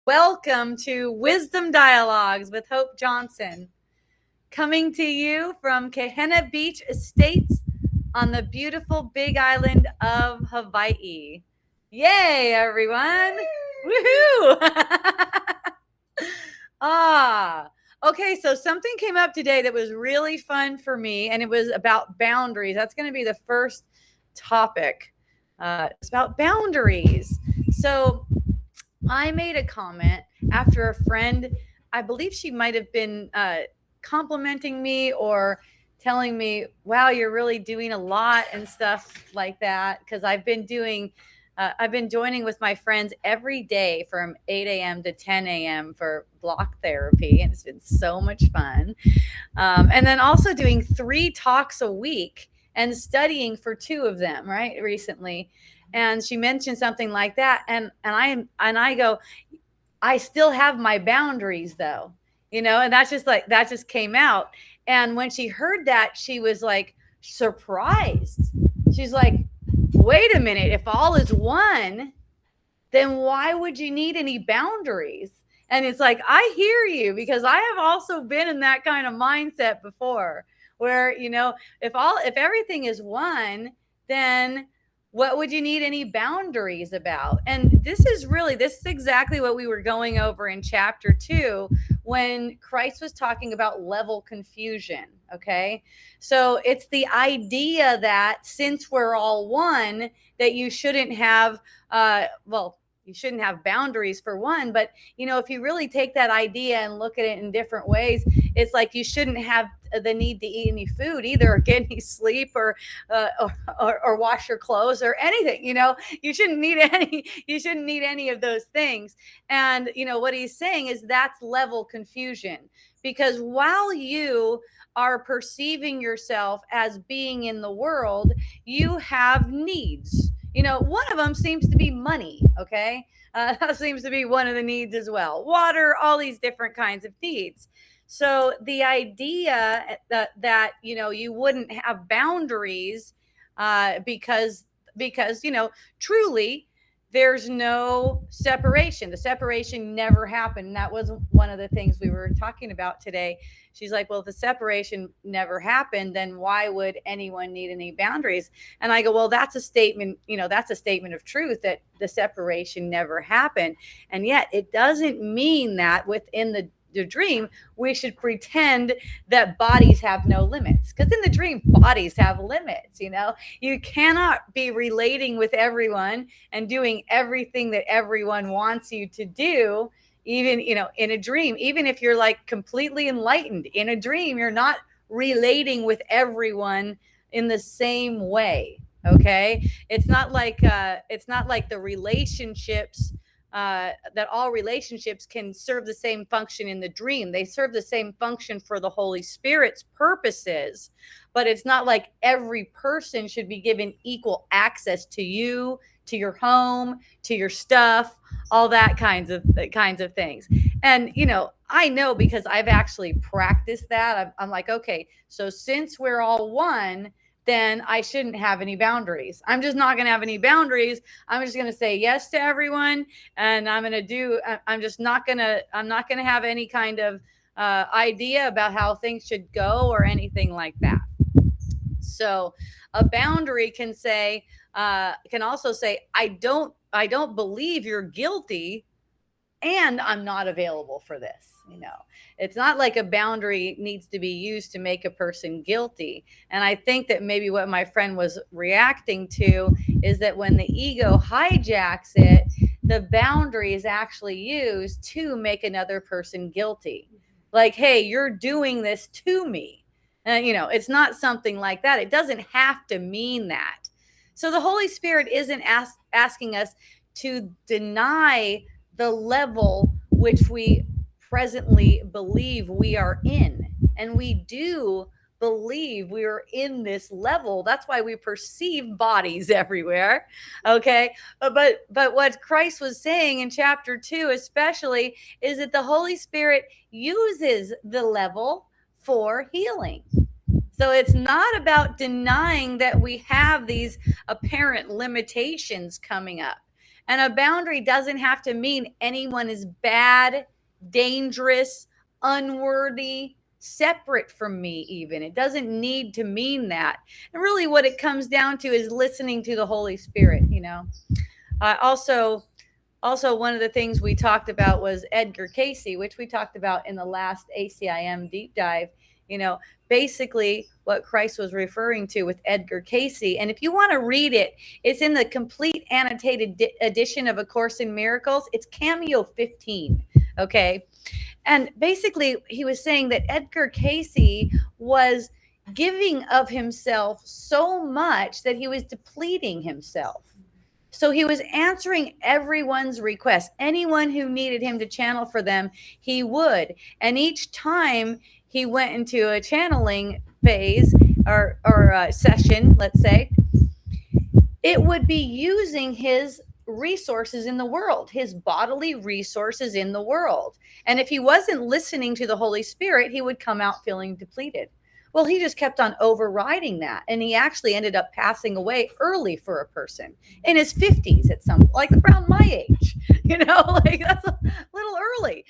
Welcome to Wisdom Dialogues with Hope Johnson, coming to you from Kahena Beach Estates on the beautiful Big Island of Hawaii. Yay, everyone! Woohoo! Okay, so something came up today that was really fun for me, and it was about boundaries. That's going to be the first topic. It's about boundaries. So I made a comment after a friend, I believe she might have been complimenting me or telling me, wow, you're really doing a lot and stuff like that. Because I've been joining with my friends every day from 8 a.m. to 10 a.m. for block therapy. And it's been so much fun. And then also doing 3 talks a week and studying for 2 of them, right, recently. And she mentioned something like that. And I go, I still have my boundaries though, and that just came out. And when she heard that, she was like surprised. She's like, wait a minute, if all is one, then why would you need any boundaries? And it's like, I hear you, because I have also been in that kind of mindset before where, if everything is one, then what would you need any boundaries about? And this is exactly what we were going over in chapter 2 when Christ was talking about level confusion. Okay. So it's the idea that since we're all one, that you shouldn't have, you shouldn't have boundaries for one. But, if you really take that idea and look at it in different ways, it's like you shouldn't have the need to eat any food either, or get any sleep, or wash your clothes or anything. You shouldn't need any of those things. And, what he's saying is that's level confusion, because while you are perceiving yourself as being in the world, you have needs. One of them seems to be money. Okay. That seems to be one of the needs as well. Water, all these different kinds of needs. So the idea that you wouldn't have boundaries because truly there's no separation. The separation never happened. That was one of the things we were talking about today. She's like, well, if the separation never happened, then why would anyone need any boundaries? And I go, well, that's a statement, that's a statement of truth, that the separation never happened. And yet it doesn't mean that within the dream we should pretend that bodies have no limits, because in the dream bodies have limits. You cannot be relating with everyone and doing everything that everyone wants you to do, even in a dream. Even if you're like completely enlightened, in a dream you're not relating with everyone in the same way. Okay, it's not like the relationships that all relationships can serve the same function in the dream. They serve the same function for the Holy Spirit's purposes, but it's not like every person should be given equal access to you, to your home, to your stuff, all that kinds of things. And I know, because I've actually practiced that. I'm like, okay, so since we're all one, then I shouldn't have any boundaries. I'm just not going to have any boundaries. I'm just going to say yes to everyone. And I'm not going to have any kind of idea about how things should go or anything like that. So a boundary can also say, I don't believe you're guilty, and I'm not available for this. It's not like a boundary needs to be used to make a person guilty. And I think that maybe what my friend was reacting to is that when the ego hijacks it, the boundary is actually used to make another person guilty. Like, hey, you're doing this to me. It's not something like that. It doesn't have to mean that. So the Holy Spirit isn't asking us to deny the level which we presently believe we are in. And we do believe we are in this level. That's why we perceive bodies everywhere. Okay. But what Christ was saying in chapter 2, especially, is that the Holy Spirit uses the level for healing. So it's not about denying that we have these apparent limitations coming up. And a boundary doesn't have to mean anyone is bad, dangerous, unworthy, separate from me, even. It doesn't need to mean that. And really, what it comes down to is listening to the Holy Spirit, Also, one of the things we talked about was Edgar Casey, which we talked about in the last ACIM deep dive. Basically what Christ was referring to with Edgar Casey. And if you want to read it, it's in the complete annotated edition of A Course in Miracles. It's Cameo 15. Okay. And basically, he was saying that Edgar Casey was giving of himself so much that he was depleting himself. So he was answering everyone's request. Anyone who needed him to channel for them, he would. And each time he went into a channeling phase or a session, let's say, it would be using his resources in the world, his bodily resources in the world. And if he wasn't listening to the Holy Spirit, he would come out feeling depleted. Well, he just kept on overriding that. And he actually ended up passing away early for a person in his 50s at some, like around my age, like that's a little early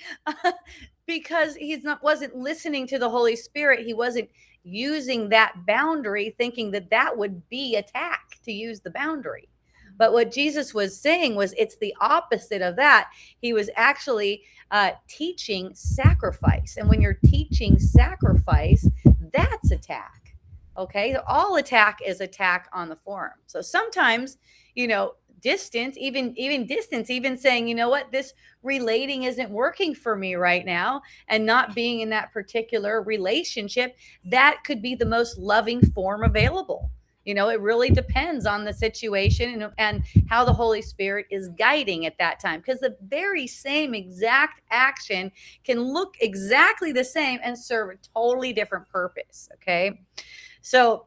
because wasn't listening to the Holy Spirit. He wasn't using that boundary, thinking that would be attack to use the boundary. But what Jesus was saying was it's the opposite of that. He was actually teaching sacrifice. And when you're teaching sacrifice, that's attack. Okay. So all attack is attack on the form. So sometimes, distance, even distance, even saying, what, this relating isn't working for me right now, and not being in that particular relationship, that could be the most loving form available. It really depends on the situation and how the Holy Spirit is guiding at that time, because the very same exact action can look exactly the same and serve a totally different purpose. Okay. So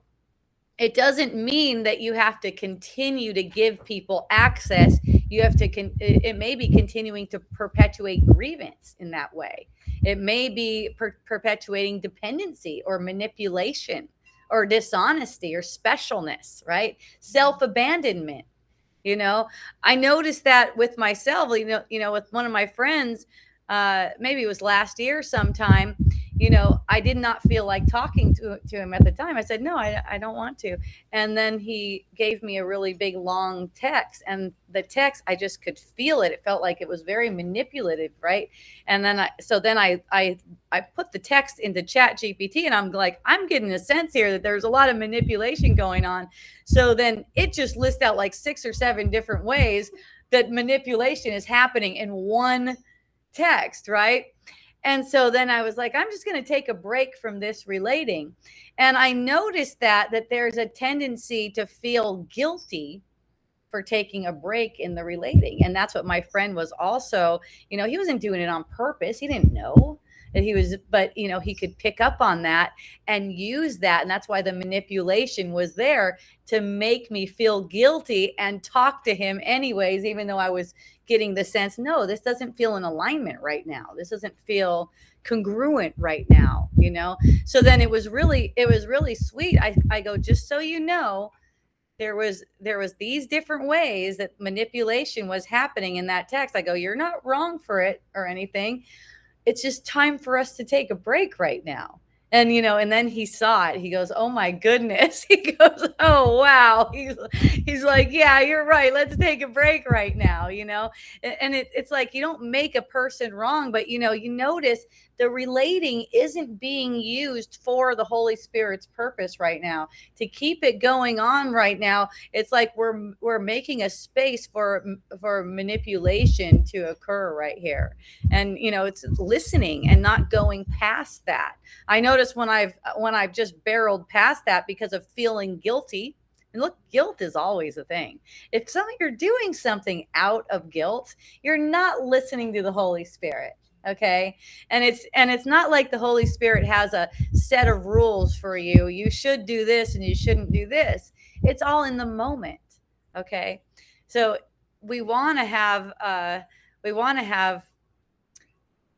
it doesn't mean that you have to continue to give people access. You have to, it may be continuing to perpetuate grievance in that way. It may be perpetuating dependency or manipulation or dishonesty or specialness, right? Self-abandonment. I noticed that with myself, with one of my friends, maybe it was last year sometime, I did not feel like talking to him at the time. I said, no, I don't want to. And then he gave me a really big, long text. And the text, I just could feel it. It felt like it was very manipulative, right? And then I put the text into Chat GPT, and I'm like, I'm getting a sense here that there's a lot of manipulation going on. So then it just lists out like 6 or 7 different ways that manipulation is happening in one text, right? And so then I was like, I'm just going to take a break from this relating. And I noticed that there's a tendency to feel guilty for taking a break in the relating. And that's what my friend was also, he wasn't doing it on purpose. He didn't know that he was, but he could pick up on that and use that. And that's why the manipulation was there, to make me feel guilty and talk to him anyways, even though I was getting the sense, no, this doesn't feel in alignment right now. This doesn't feel congruent right now, So then it was really sweet. I go, just so you know, there was these different ways that manipulation was happening in that text. I go, you're not wrong for it or anything. It's just time for us to take a break right now. And, and then he saw it. He goes, oh my goodness. He goes, oh, wow. He's like, yeah, you're right. Let's take a break right now, and it's like, you don't make a person wrong, but, you notice the relating isn't being used for the Holy Spirit's purpose right now. To keep it going on right now, it's like we're making a space for manipulation to occur right here. And, it's listening and not going past that. I notice when I've just barreled past that because of feeling guilty. And look, guilt is always a thing. If you're doing something out of guilt, you're not listening to the Holy Spirit. Okay. And it's not like the Holy Spirit has a set of rules for you. You should do this and you shouldn't do this. It's all in the moment. Okay. So we want to have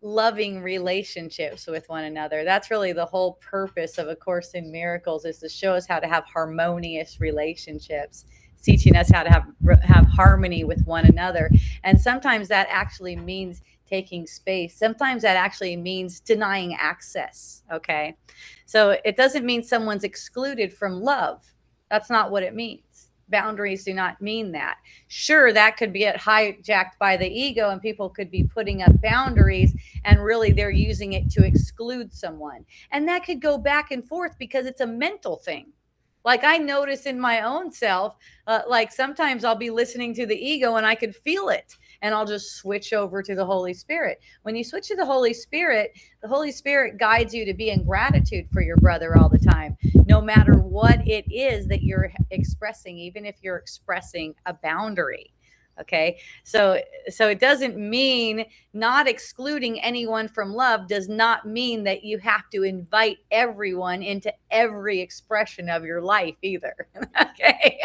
loving relationships with one another. That's really the whole purpose of A Course in Miracles, is to show us how to have harmonious relationships. teaching us how to have harmony with one another. And sometimes that actually means taking space. Sometimes that actually means denying access. Okay. So it doesn't mean someone's excluded from love. That's not what it means. Boundaries do not mean that. Sure, that could get hijacked by the ego, and people could be putting up boundaries and really they're using it to exclude someone. And that could go back and forth because it's a mental thing. Like I notice in my own self, like sometimes I'll be listening to the ego and I could feel it, and I'll just switch over to the Holy Spirit. When you switch to the Holy Spirit guides you to be in gratitude for your brother all the time, no matter what it is that you're expressing, even if you're expressing a boundary. Okay. So it doesn't mean not excluding anyone from love does not mean that you have to invite everyone into every expression of your life either. Okay.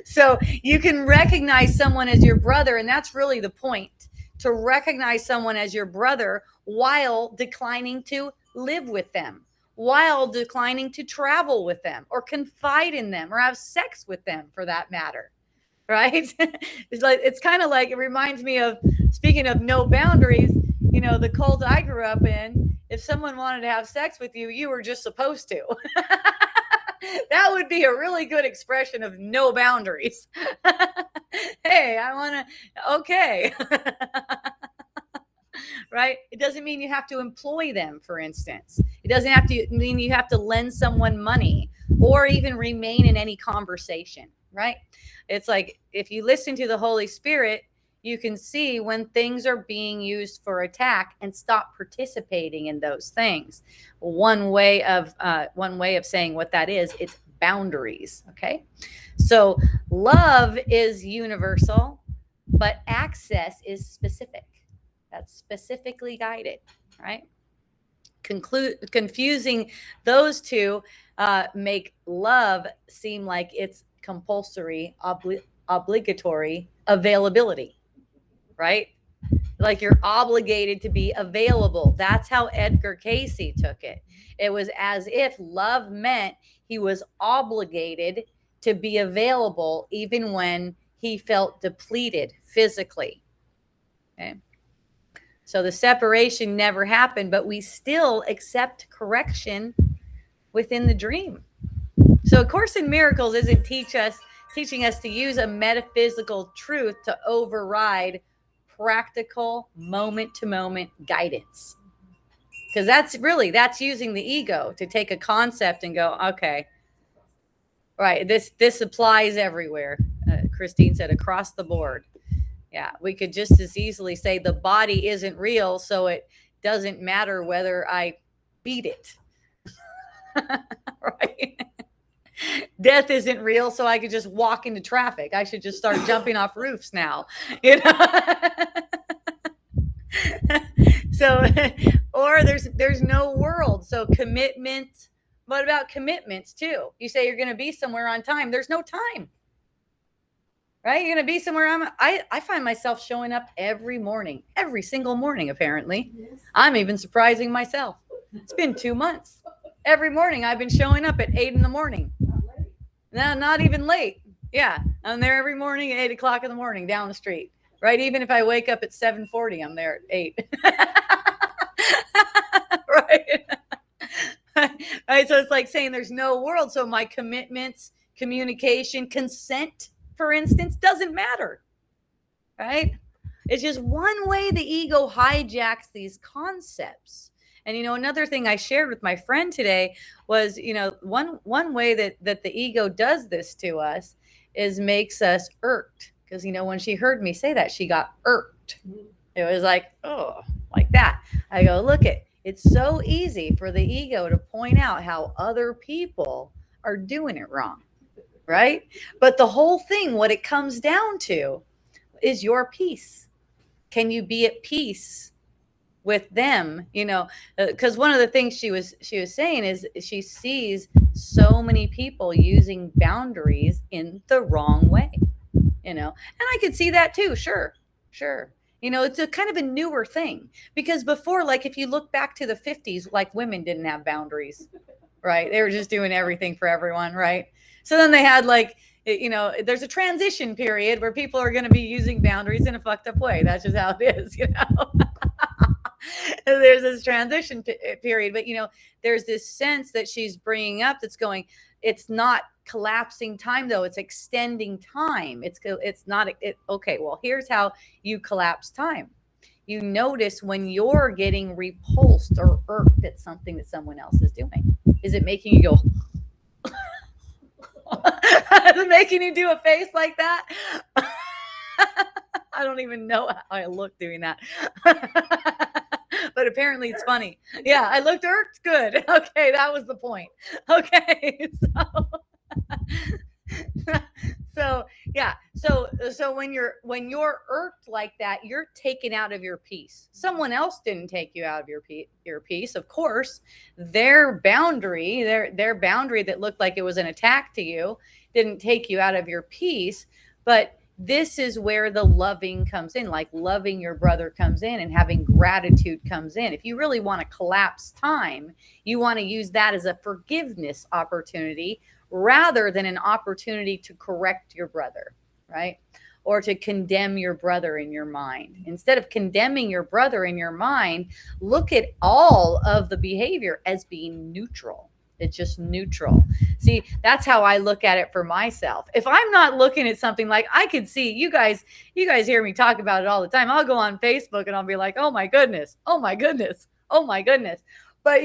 So you can recognize someone as your brother, and that's really the point, to recognize someone as your brother while declining to live with them, while declining to travel with them or confide in them or have sex with them for that matter. Right? It's kind of like, it reminds me of, speaking of no boundaries, the cult I grew up in, if someone wanted to have sex with you, you were just supposed to. That would be a really good expression of no boundaries. Hey, I want to, okay. Right? It doesn't mean you have to employ them, for instance. It doesn't have to mean you have to lend someone money or even remain in any conversation, right? It's like, if you listen to the Holy Spirit, you can see when things are being used for attack and stop participating in those things. One way of saying what that is, it's boundaries. Okay. So love is universal, but access is specific. That's specifically guided, right? Confusing those two make love seem like it's compulsory, obligatory availability, right? Like you're obligated to be available. That's how Edgar Cayce took it. It was as if love meant he was obligated to be available even when he felt depleted physically. Okay. So the separation never happened, but we still accept correction within the dream. So A Course in Miracles isn't teaching us to use a metaphysical truth to override practical moment-to-moment guidance. Because that's using the ego to take a concept and go, okay, right, this applies everywhere. Christine said across the board. Yeah, we could just as easily say the body isn't real, so it doesn't matter whether I beat it. Right? Death isn't real, so I could just walk into traffic. I should just start jumping off roofs now. So, or there's no world. So commitment. What about commitments too? You say you're going to be somewhere on time. There's no time. Right? You're going to be somewhere. I find myself showing up every morning, every single morning, apparently. Yes. I'm even surprising myself. It's been 2 months. Every morning I've been showing up at 8 a.m. No, not even late. Yeah. I'm there every morning at 8 o'clock in the morning down the street. Right? Even if I wake up at 7:40, I'm there at 8. Right? Right. So it's like saying there's no world. So my commitments, communication, consent, for instance, doesn't matter, right? It's just one way the ego hijacks these concepts. And, another thing I shared with my friend today was, one way that the ego does this to us is makes us irked. Because, when she heard me say that, she got irked. It was like, oh, like that. I go, look it's so easy for the ego to point out how other people are doing it wrong. Right? But the whole thing, what it comes down to is your peace. Can you be at peace with them? Because one of the things she was saying is she sees so many people using boundaries in the wrong way, and I could see that too. Sure. It's a kind of a newer thing, because before, like if you look back to the 50s, like women didn't have boundaries, right? They were just doing everything for everyone, right? So then they had like, there's a transition period where people are going to be using boundaries in a fucked up way. That's just how it is, There's this transition period, but there's this sense that she's bringing up that's going, it's not collapsing time though, it's extending time. It's not okay, well, here's how you collapse time. You notice when you're getting repulsed or irked at something that someone else is doing. Is it making you go is it making you do a face like that? I don't even know how I look doing that. But apparently it's funny. Yeah, I looked irked. Good. Okay, that was the point. Okay, so yeah, so when you're irked like that, you're taken out of your peace. Someone else didn't take you out of your peace, of course. Their boundary that looked like it was an attack to you didn't take you out of your peace. But this is where the loving comes in, like loving your brother comes in, and having gratitude comes in. If you really want to collapse time, you want to use that as a forgiveness opportunity rather than an opportunity to correct your brother, right? Or to condemn your brother in your mind. Instead of condemning your brother in your mind, look at all of the behavior as being neutral. It's just neutral. See, that's how I look at it for myself. If I'm not looking at something, like I could see you guys hear me talk about it all the time. I'll go on Facebook and I'll be like, oh my goodness, oh my goodness, oh my goodness. But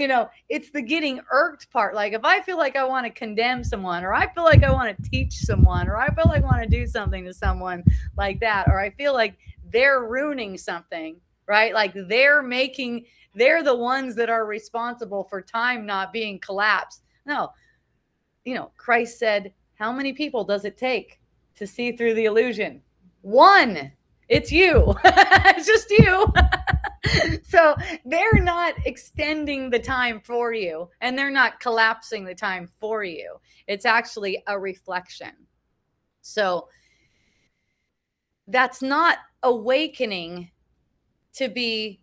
it's the getting irked part. Like if I feel like I want to condemn someone, or I feel like I want to teach someone, or I feel like I want to do something to someone like that, or I feel like they're ruining something, right? Like they're the ones that are responsible for time not being collapsed. No, Christ said, how many people does it take to see through the illusion? One. It's you. It's just you. So they're not extending the time for you, and they're not collapsing the time for you. It's actually a reflection. So that's not awakening to be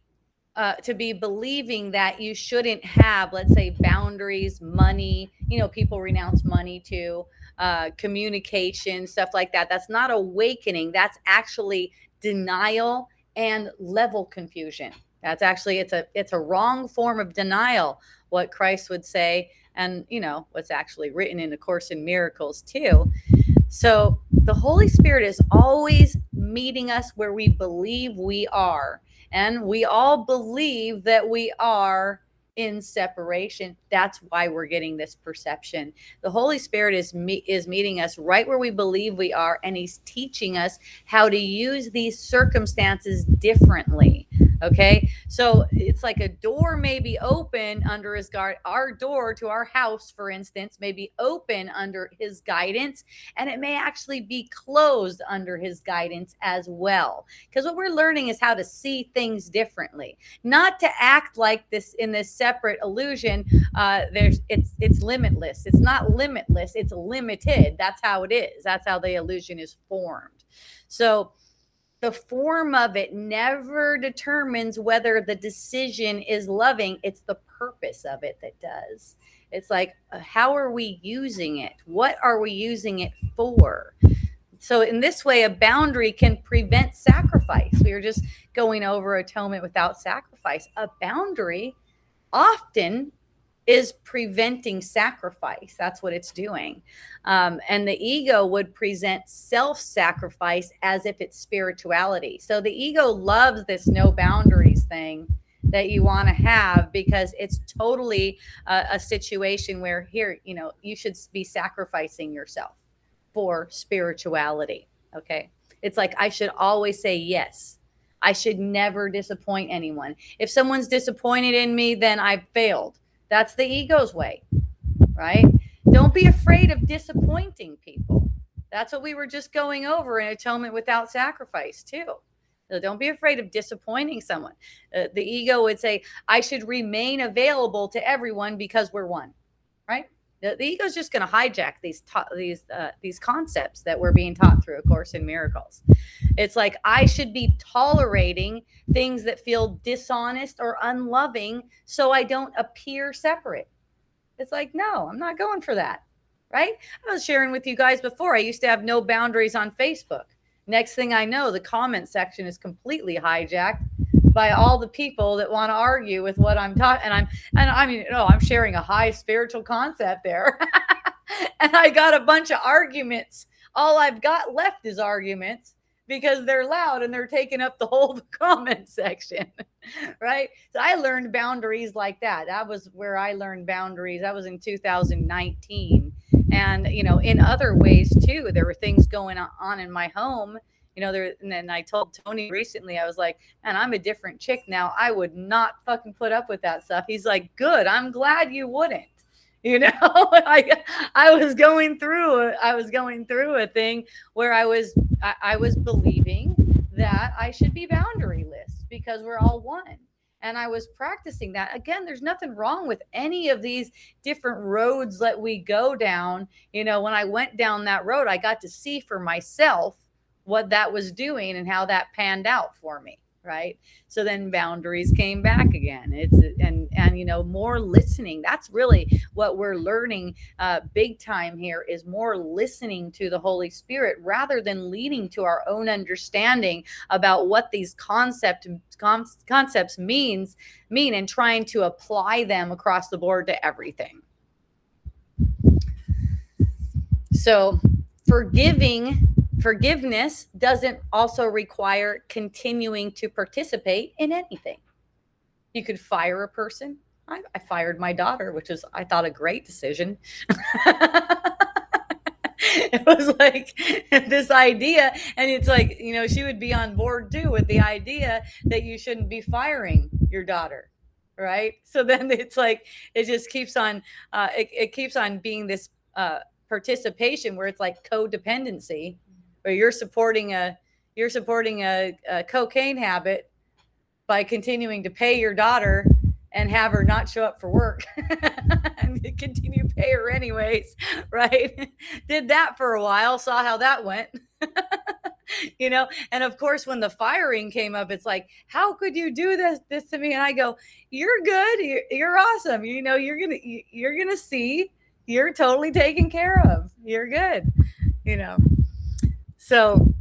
believing that you shouldn't have, let's say, boundaries, money. People renounce money too, communication, stuff like that. That's not awakening. That's actually denial and level confusion. That's actually, it's a wrong form of denial, what Christ would say, and what's actually written in the Course in Miracles too. So the Holy Spirit is always meeting us where we believe we are. And we all believe that we are in separation. That's why we're getting this perception. The Holy Spirit is meeting us right where we believe we are, and he's teaching us how to use these circumstances differently. Okay, so it's like a door may be open under his guard. Our door to our house, for instance, may be open under his guidance, and it may actually be closed under his guidance as well. Because what we're learning is how to see things differently, not to act like this in this separate illusion. It's limitless. It's not limitless. It's limited. That's how it is. That's how the illusion is formed. So the form of it never determines whether the decision is loving. It's the purpose of it that does. It's like, how are we using it? What are we using it for? So in this way, a boundary can prevent sacrifice. We were just going over atonement without sacrifice. A boundary often is preventing sacrifice. That's what it's doing. And the ego would present self-sacrifice as if it's spirituality. So the ego loves this no boundaries thing that you want to have, because it's totally a situation where here, you should be sacrificing yourself for spirituality. Okay. It's like, I should always say yes. I should never disappoint anyone. If someone's disappointed in me, then I've failed. That's the ego's way, right? Don't be afraid of disappointing people. That's what we were just going over in atonement without sacrifice too. So don't be afraid of disappointing someone. The ego would say, I should remain available to everyone because we're one, right? The ego is just going to hijack these concepts that we're being taught through A Course in Miracles. It's like, I should be tolerating things that feel dishonest or unloving so I don't appear separate. It's like, no, I'm not going for that, right? I was sharing with you guys before, I used to have no boundaries on Facebook. Next thing I know, the comment section is completely hijacked by all the people that want to argue with what I'm talking. And I mean, I'm sharing a high spiritual concept there. And I got a bunch of arguments. All I've got left is arguments because they're loud and they're taking up the whole comment section. Right? So I learned boundaries like that. That was where I learned boundaries. That was in 2019. And, in other ways too, there were things going on in my home. And then I told Tony recently, I was like, man, I'm a different chick now. I would not fucking put up with that stuff. He's like, good. I'm glad you wouldn't. I was going through a thing where I was believing that I should be boundaryless because we're all one. And I was practicing that. Again, there's nothing wrong with any of these different roads that we go down. When I went down that road, I got to see for myself what that was doing and how that panned out for me. Right. So then boundaries came back again. And more listening. That's really what we're learning big time here, is more listening to the Holy Spirit rather than leading to our own understanding about what these concepts mean and trying to apply them across the board to everything. So forgiveness doesn't also require continuing to participate in anything. You could fire a person. I fired my daughter, which is, I thought, a great decision. It was like this idea, and it's like, she would be on board too with the idea that you shouldn't be firing your daughter, right? So then it's like, it just keeps on, it keeps on being this participation where it's like codependency, where you're supporting a cocaine habit by continuing to pay your daughter and have her not show up for work and continue to pay her anyways, right? Did that for a while, saw how that went. And of course, when the firing came up, it's like, how could you do this to me? And I go, you're good. You're awesome. You're going to see you're totally taken care of. You're good. So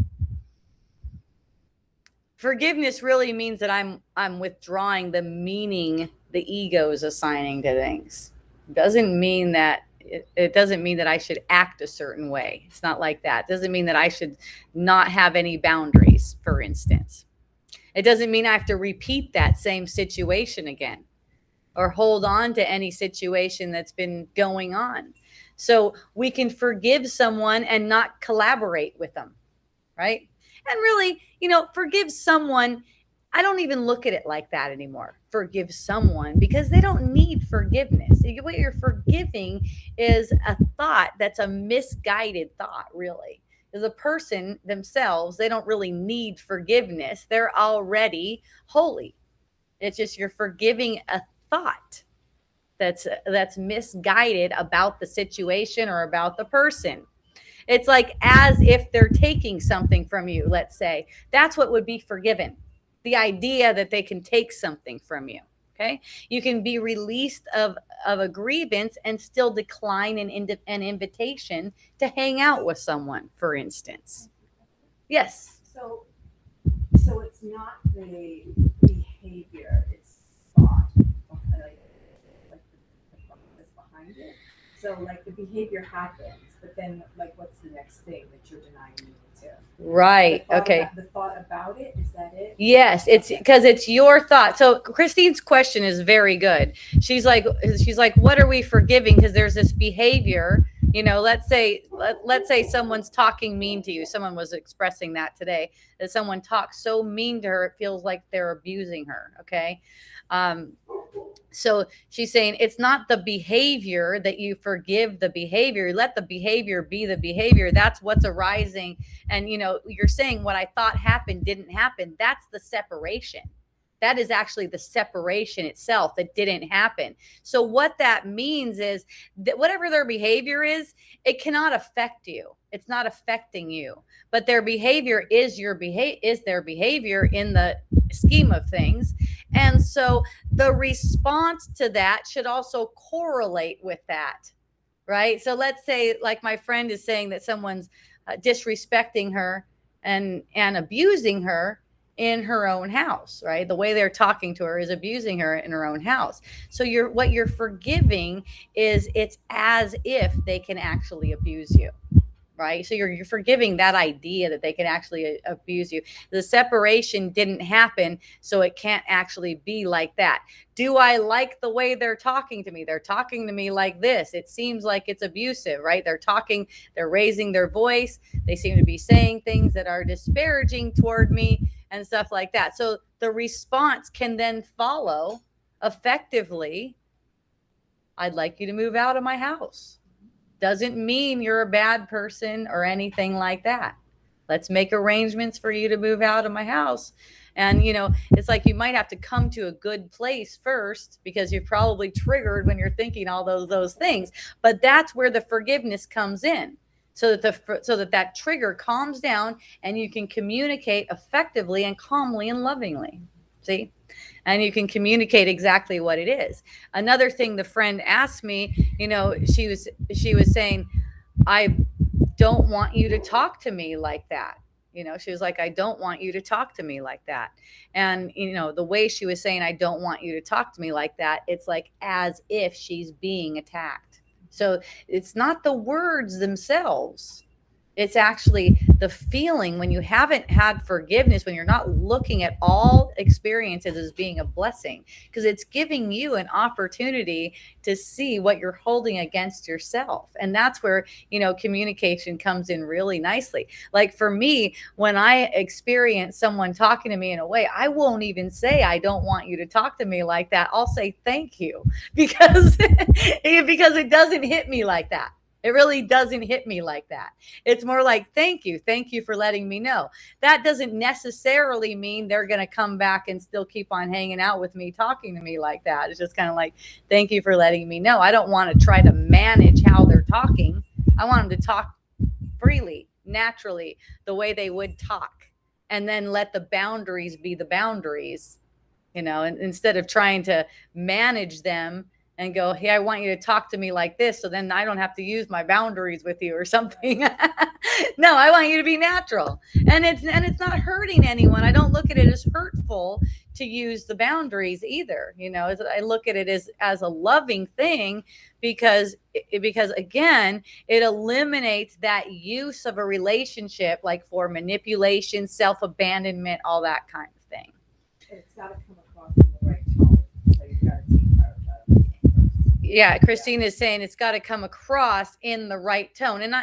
forgiveness really means that I'm withdrawing the meaning the ego is assigning to things. It doesn't mean that I should act a certain way. It's not like that. It doesn't mean that I should not have any boundaries, for instance. It doesn't mean I have to repeat that same situation again or hold on to any situation that's been going on. So we can forgive someone and not collaborate with them, right? And really, forgive someone. I don't even look at it like that anymore. Forgive someone, because they don't need forgiveness. What you're forgiving is a thought that's a misguided thought, really. As a person themselves, they don't really need forgiveness. They're already holy. It's just you're forgiving a thought that's misguided about the situation or about the person. It's like as if they're taking something from you, let's say. That's what would be forgiven. The idea that they can take something from you. Okay. You can be released of a grievance and still decline an invitation to hang out with someone, for instance. Yes. So it's not the behavior, it's thought, like the process behind it. So like the behavior happens, but then like what's the next thing that you're denying me to? Right. Okay. The thought about it, is that it? Yes, it's because it's your thought. So Christine's question is very good. She's like, what are we forgiving? Because there's this behavior. Let's say someone's talking mean to you. Someone was expressing that today, that someone talks so mean to her, it feels like they're abusing her. Okay. So she's saying it's not the behavior that you forgive the behavior. Let the behavior be the behavior. That's what's arising. And, you're saying what I thought happened didn't happen. That's the separation. That is actually the separation itself that didn't happen. So what that means is that whatever their behavior is, it cannot affect you. It's not affecting you, but their behavior is their behavior in the scheme of things. And so the response to that should also correlate with that. right? So let's say, like my friend is saying that someone's disrespecting her and abusing her in her own house, right? The way they're talking to her is abusing her in her own house. So what you're forgiving is it's as if they can actually abuse you, right? So you're forgiving that idea that they can actually abuse you. The separation didn't happen, so it can't actually be like that. Do I like the way they're talking to me? They're talking to me like this. It seems like it's abusive, right? They're raising their voice. They seem to be saying things that are disparaging toward me and stuff like that. So the response can then follow effectively. I'd like you to move out of my house. Doesn't mean you're a bad person or anything like that. Let's make arrangements for you to move out of my house. And, it's like you might have to come to a good place first because you're probably triggered when you're thinking all those things. But that's where the forgiveness comes in. So that trigger calms down and you can communicate effectively and calmly and lovingly. See? And you can communicate exactly what it is. Another thing the friend asked me, she was saying, I don't want you to talk to me like that. She was like, I don't want you to talk to me like that. And, the way she was saying, I don't want you to talk to me like that, it's like as if she's being attacked. So it's not the words themselves. It's actually the feeling when you haven't had forgiveness, when you're not looking at all experiences as being a blessing, because it's giving you an opportunity to see what you're holding against yourself. And that's where, communication comes in really nicely. Like for me, when I experience someone talking to me in a way, I won't even say, I don't want you to talk to me like that. I'll say, thank you, because it doesn't hit me like that. It really doesn't hit me like that. It's more like, thank you for letting me know. That doesn't necessarily mean they're going to come back and still keep on hanging out with me, talking to me like that. It's just kind of like, thank you for letting me know. I don't want to try to manage how they're talking. I want them to talk freely, naturally, the way they would talk, and then let the boundaries be the boundaries, and instead of trying to manage them and go, hey, I want you to talk to me like this, so then I don't have to use my boundaries with you or something. No, I want you to be natural. And it's not hurting anyone. I don't look at it as hurtful to use the boundaries either. I look at it as a loving thing because again, it eliminates that use of a relationship like for manipulation, self-abandonment, all that kind of thing. It's got to come across in the right tone. So you've got to take care of that. Yeah, Christine is saying it's got to come across in the right tone. And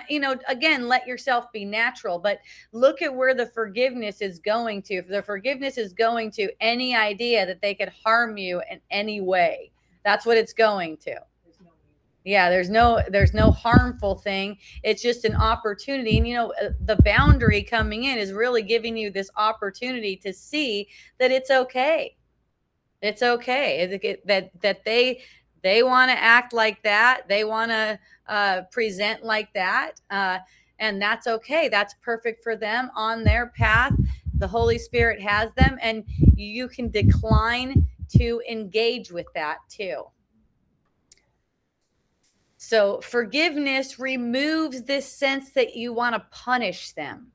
again, let yourself be natural, but look at where the forgiveness is going to. If the forgiveness is going to any idea that they could harm you in any way, that's what it's going to. Yeah, there's no harmful thing. It's just an opportunity. And the boundary coming in is really giving you this opportunity to see that it's okay. It's okay that they want to act like that. They want to present like that. And that's okay. That's perfect for them on their path. The Holy Spirit has them, and you can decline to engage with that too. So forgiveness removes this sense that you want to punish them.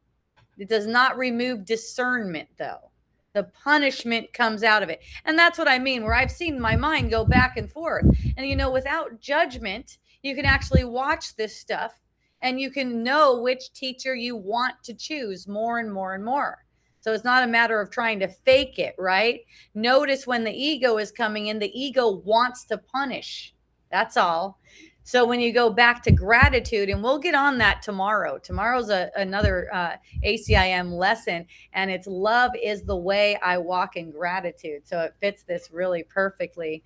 It does not remove discernment, though. The punishment comes out of it. And that's what I mean, where I've seen my mind go back and forth. And, without judgment, you can actually watch this stuff and you can know which teacher you want to choose more and more and more. So it's not a matter of trying to fake it, right? Notice when the ego is coming in, the ego wants to punish. That's all. So when you go back to gratitude, and we'll get on that tomorrow. Tomorrow's another ACIM lesson, and it's love is the way I walk in gratitude. So it fits this really perfectly.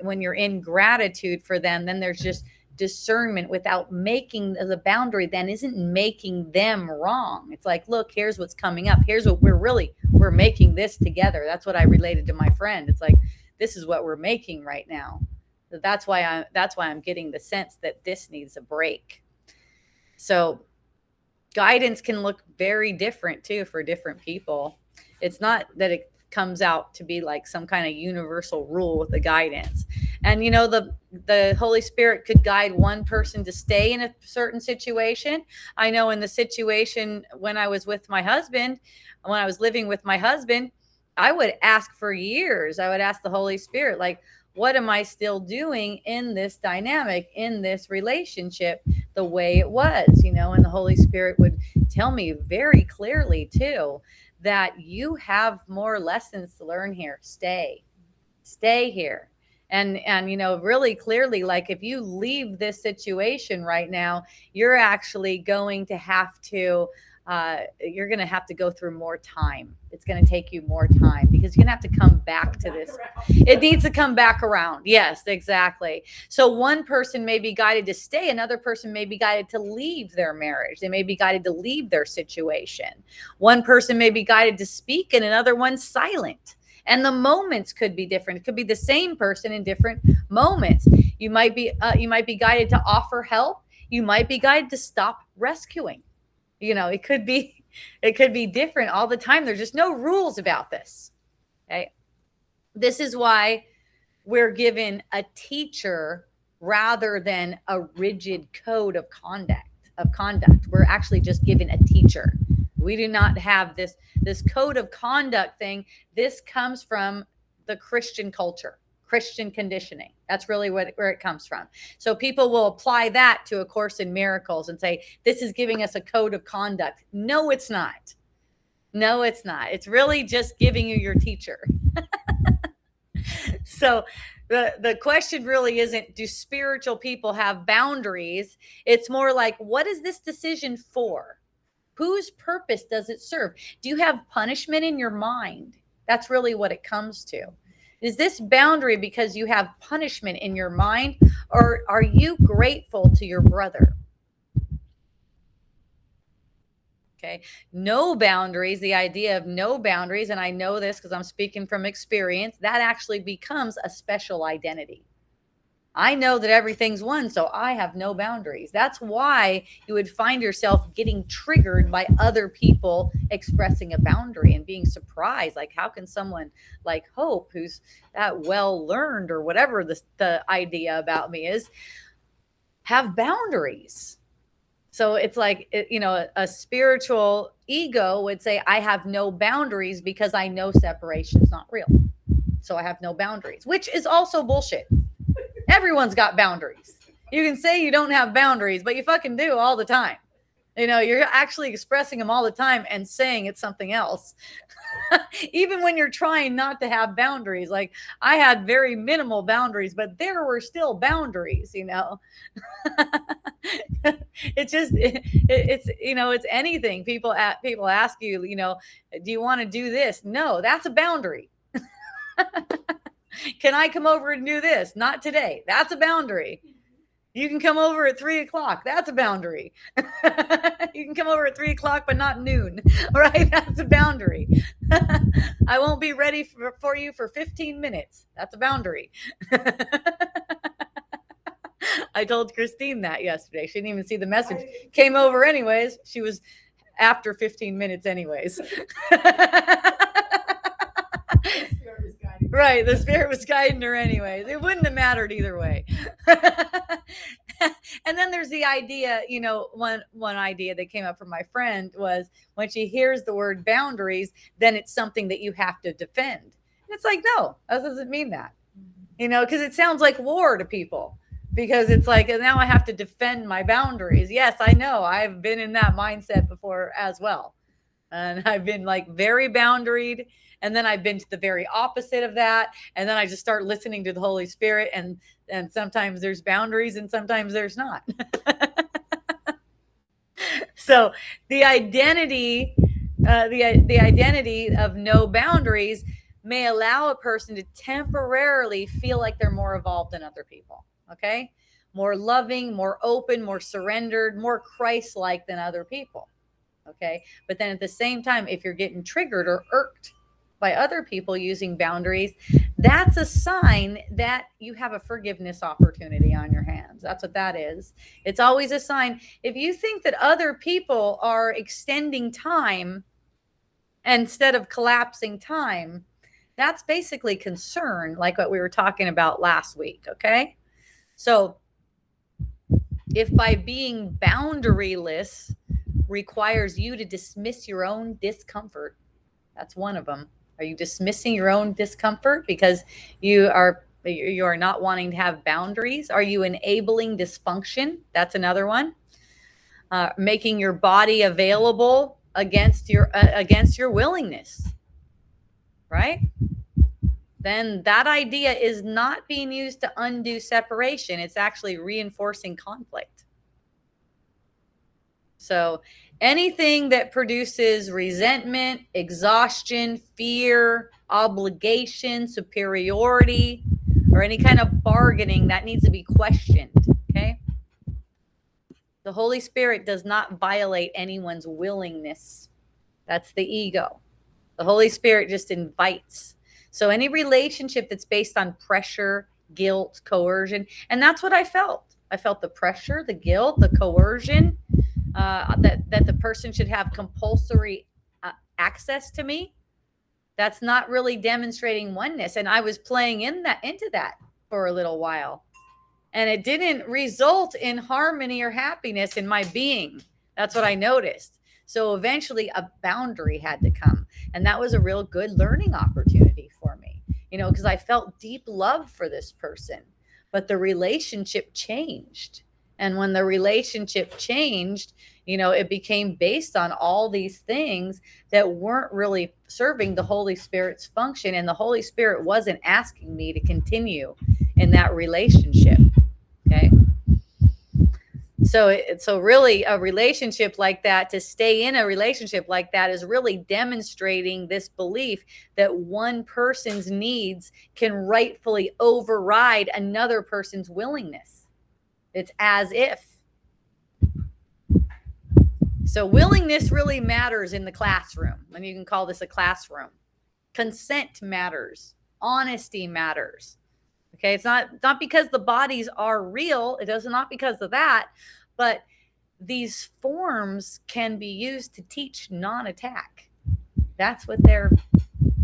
When you're in gratitude for them, then there's just discernment without making the boundary then isn't making them wrong. It's like, look, here's what's coming up. Here's what we're making this together. That's what I related to my friend. It's like, this is what we're making right now. So that's why I'm getting the sense that this needs a break. So guidance can look very different too for different people. It's not that it comes out to be like some kind of universal rule with the guidance. And the Holy Spirit could guide one person to stay in a certain situation. I know in the situation when I was with my husband, when I was living with my husband, I would ask for years. I would ask the Holy Spirit, like, what am I still doing in this dynamic, in this relationship, the way it was, and the Holy Spirit would tell me very clearly too, that you have more lessons to learn here. Stay here. And really clearly, like, if you leave this situation right now, you're actually going to have to go through more time. It's going to take you more time, because you're going to have to come back to this. It needs to come back around. Yes, exactly. So one person may be guided to stay. Another person may be guided to leave their marriage. They may be guided to leave their situation. One person may be guided to speak, and another one's silent. And the moments could be different. It could be the same person in different moments. You might be guided to offer help. You might be guided to stop rescuing. It could be different all the time. There's just no rules about this. Okay. This is why we're given a teacher rather than a rigid code of conduct. We're actually just given a teacher. We do not have this code of conduct thing. This comes from the Christian culture, Christian conditioning. That's really where it comes from. So people will apply that to A Course in Miracles and say, this is giving us a code of conduct. No, it's not. No, it's not. It's really just giving you your teacher. So the question really isn't, do spiritual people have boundaries? It's more like, what is this decision for? Whose purpose does it serve? Do you have punishment in your mind? That's really what it comes to. Is this boundary because you have punishment in your mind, or are you grateful to your brother? Okay. No boundaries, the idea of no boundaries, and I know this because I'm speaking from experience, that actually becomes a special identity. I know that everything's one, so I have no boundaries. That's why you would find yourself getting triggered by other people expressing a boundary and being surprised. Like, how can someone like Hope, who's that well learned, or whatever the idea about me is, have boundaries? So it's like, a spiritual ego would say, I have no boundaries because I know separation is not real. So I have no boundaries, which is also bullshit. Everyone's got boundaries. You can say you don't have boundaries, but you fucking do all the time. You're actually expressing them all the time and saying it's something else. Even when you're trying not to have boundaries. Like, I had very minimal boundaries, but there were still boundaries, It's just, it's anything. People ask you, do you want to do this? No, that's a boundary. Can I come over and do this? Not today. That's a boundary. You can come over at 3:00. That's a boundary. You can come over at 3:00, but not noon. Right? That's a boundary. I won't be ready for you for 15 minutes. That's a boundary. I told Christine that yesterday. She didn't even see the message. Came over anyways. She was after 15 minutes anyways. Right. The Spirit was guiding her anyways. It wouldn't have mattered either way. And then there's the idea, one idea that came up from my friend was, when she hears the word boundaries, then it's something that you have to defend. And it's like, no, that doesn't mean that, because it sounds like war to people, because it's like, now I have to defend my boundaries. Yes, I know. I've been in that mindset before as well. And I've been like very boundaried. And then I've been to the very opposite of that. And then I just start listening to the Holy Spirit. And sometimes there's boundaries and sometimes there's not. So the identity of no boundaries may allow a person to temporarily feel like they're more evolved than other people. Okay. More loving, more open, more surrendered, more Christ-like than other people. Okay. But then at the same time, if you're getting triggered or irked by other people using boundaries, that's a sign that you have a forgiveness opportunity on your hands. That's what that is. It's always a sign. If you think that other people are extending time instead of collapsing time, That's basically concern, like what we were talking about last week. Okay. So if by being boundaryless requires you to dismiss your own discomfort, that's one of them. Are you dismissing your own discomfort because you are not wanting to have boundaries? Are you enabling dysfunction? That's another one. Making your body available against your willingness, right? Then that idea is not being used to undo separation. It's actually reinforcing conflict. So anything that produces resentment, exhaustion, fear, obligation, superiority, or any kind of bargaining, that needs to be questioned. Okay. The Holy Spirit does not violate anyone's willingness. That's the ego. The Holy Spirit just invites. So any relationship that's based on pressure, guilt, coercion, and that's what I felt. I felt the pressure, the guilt, the coercion, that the person should have compulsory access to me. That's not really demonstrating oneness. And I was playing into that for a little while. And it didn't result in harmony or happiness in my being. That's what I noticed. So eventually a boundary had to come. And that was a real good learning opportunity for me, because I felt deep love for this person. But the relationship changed. And when the relationship changed, it became based on all these things that weren't really serving the Holy Spirit's function. And the Holy Spirit wasn't asking me to continue in that relationship. Okay. So really a relationship like that, to stay in a relationship like that, is really demonstrating this belief that one person's needs can rightfully override another person's willingness. It's as if. So willingness really matters in the classroom, and you can call this a classroom. Consent matters. Honesty matters. Okay, it's not because the bodies are real. It does not because of that, but these forms can be used to teach non-attack. That's what they're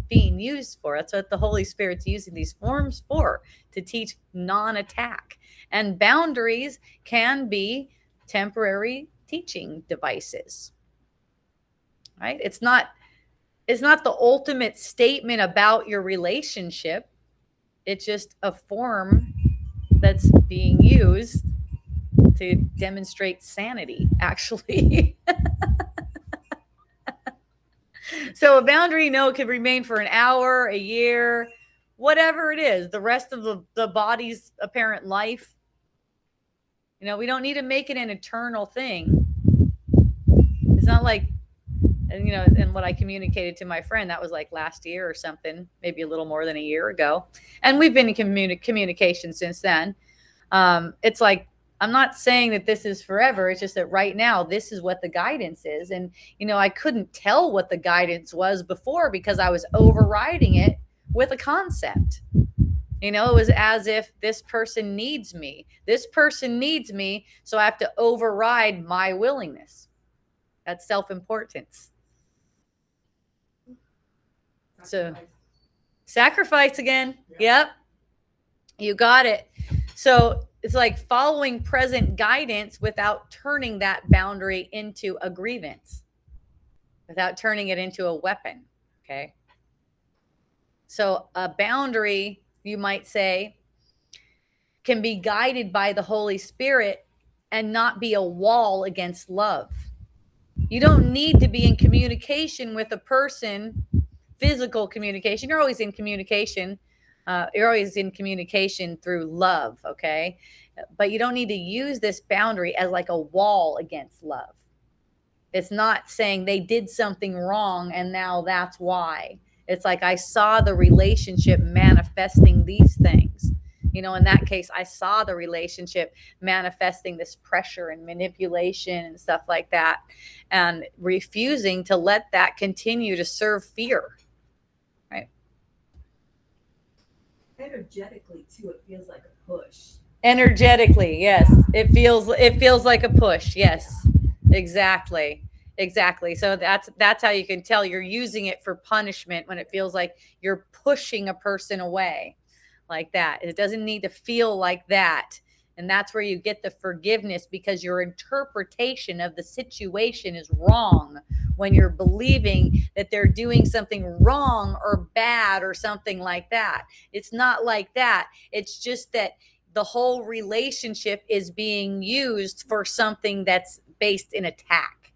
being used for. That's what the Holy Spirit's using these forms for, to teach non-attack. And boundaries can be temporary teaching devices. Right? It's not the ultimate statement about your relationship. It's just a form that's being used to demonstrate sanity, actually. So a boundary, could remain for an hour, a year, whatever it is, the rest of the body's apparent life. We don't need to make it an eternal thing. It's not like, and what I communicated to my friend, that was like last year or something, maybe a little more than a year ago. And we've been in communication since then. It's like, I'm not saying that this is forever. It's just that right now, this is what the guidance is. And, I couldn't tell what the guidance was before because I was overriding it with a concept. It was as if this person needs me. This person needs me, so I have to override my willingness. That's self-importance. So, sacrifice again. Yep. You got it. So it's like following present guidance without turning that boundary into a grievance, without turning it into a weapon. Okay. So a boundary, you might say, can be guided by the Holy Spirit and not be a wall against love. You don't need to be in communication with a person, physical communication. You're always in communication. You're always in communication through love, okay? But you don't need to use this boundary as like a wall against love. It's not saying they did something wrong and now that's why. It's like I saw the relationship manifesting these things. In that case, I saw the relationship manifesting this pressure and manipulation and stuff like that, and refusing to let that continue to serve fear. Energetically too, it feels like a push. Energetically, yes. It feels like a push. Yes, exactly. Exactly. So that's how you can tell you're using it for punishment when it feels like you're pushing a person away like that. It doesn't need to feel like that. And that's where you get the forgiveness, because your interpretation of the situation is wrong when you're believing that they're doing something wrong or bad or something like that. It's not like that. It's just that the whole relationship is being used for something that's based in attack.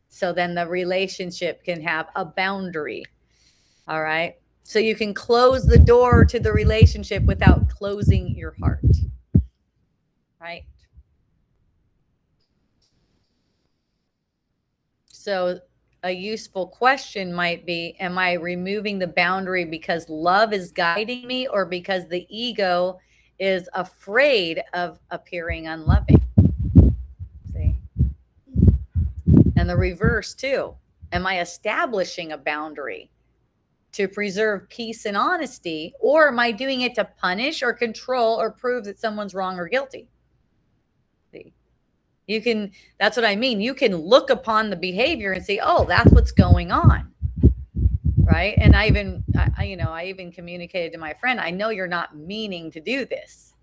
So then the relationship can have a boundary. All right. So you can close the door to the relationship without closing your heart. Right. So a useful question might be, am I removing the boundary because love is guiding me, or because the ego is afraid of appearing unloving? See? And the reverse too. Am I establishing a boundary to preserve peace and honesty, or am I doing it to punish or control or prove that someone's wrong or guilty? See? You can, that's what I mean. You can look upon the behavior and say, oh, that's what's going on. Right. And I even communicated to my friend, I know you're not meaning to do this.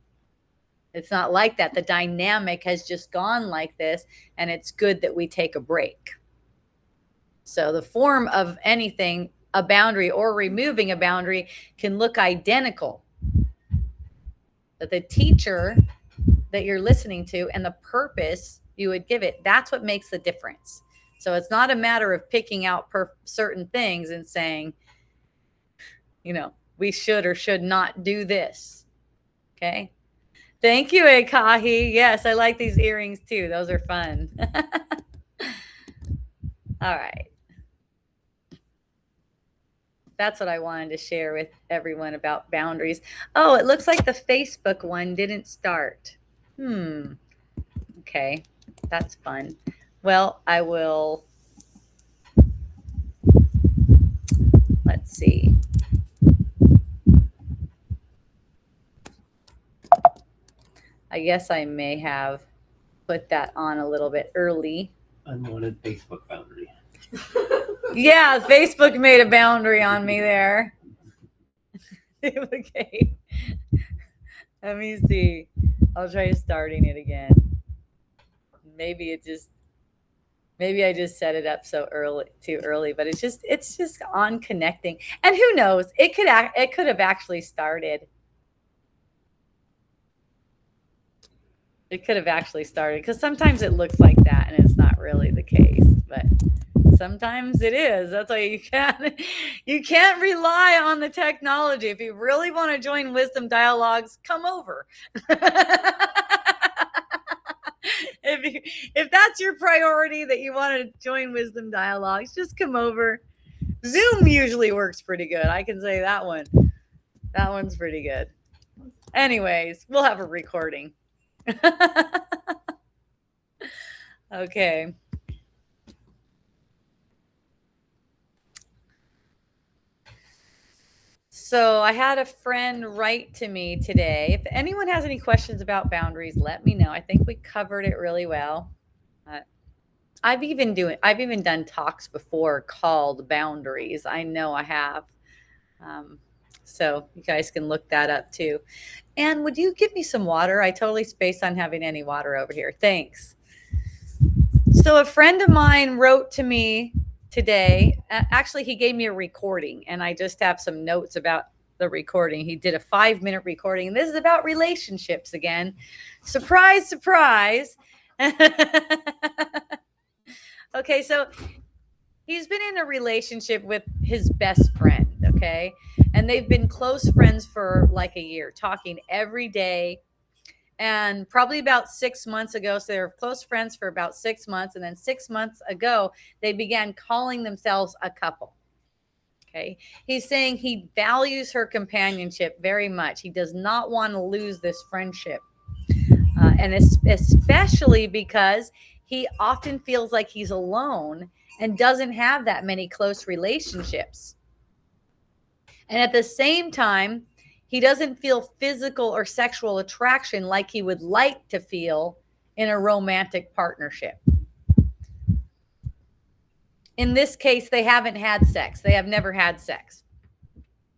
It's not like that. The dynamic has just gone like this, and it's good that we take a break. So the form of anything, a boundary or removing a boundary, can look identical. But the teacher that you're listening to and the purpose you would give it, that's what makes the difference. So it's not a matter of picking out certain things and saying, we should or should not do this. Okay. Thank you, Ekahi. Yes, I like these earrings too. Those are fun. All right. That's what I wanted to share with everyone about boundaries. Oh, it looks like the Facebook one didn't start. Okay, that's fun. Well, I will. Let's see. I guess I may have put that on a little bit early. Unwanted Facebook boundary. Yeah, Facebook made a boundary on me there. Okay. Let me see. I'll try starting it again. Maybe I just set it up too early, but it's just on connecting. And who knows? It could have actually started. It could have actually started, because sometimes it looks like that and it's not really the case, but sometimes it is. That's why you can't rely on the technology. If you really want to join Wisdom Dialogues, come over. If that's your priority, that you want to join Wisdom Dialogues, just come over. Zoom usually works pretty good. I can say that one. That one's pretty good. Anyways, we'll have a recording. Okay. So I had a friend write to me today. If anyone has any questions about boundaries, let me know. I think we covered it really well. I've even done talks before called Boundaries. I know I have. So you guys can look that up too. And would you give me some water? I totally spaced on having any water over here. Thanks. So a friend of mine wrote to me today. Actually, he gave me a recording, and I just have some notes about the recording. He did a 5-minute recording. This is about relationships again. Surprise, surprise. Okay, so he's been in a relationship with his best friend, okay? And they've been close friends for like a year, talking every day. And probably about 6 months ago, so they were close friends for about 6 months. And then 6 months ago, they began calling themselves a couple. Okay. He's saying he values her companionship very much. He does not want to lose this friendship. And especially because he often feels like he's alone and doesn't have that many close relationships. And at the same time, he doesn't feel physical or sexual attraction like he would like to feel in a romantic partnership. in this case, they haven't had sex. They have never had sex.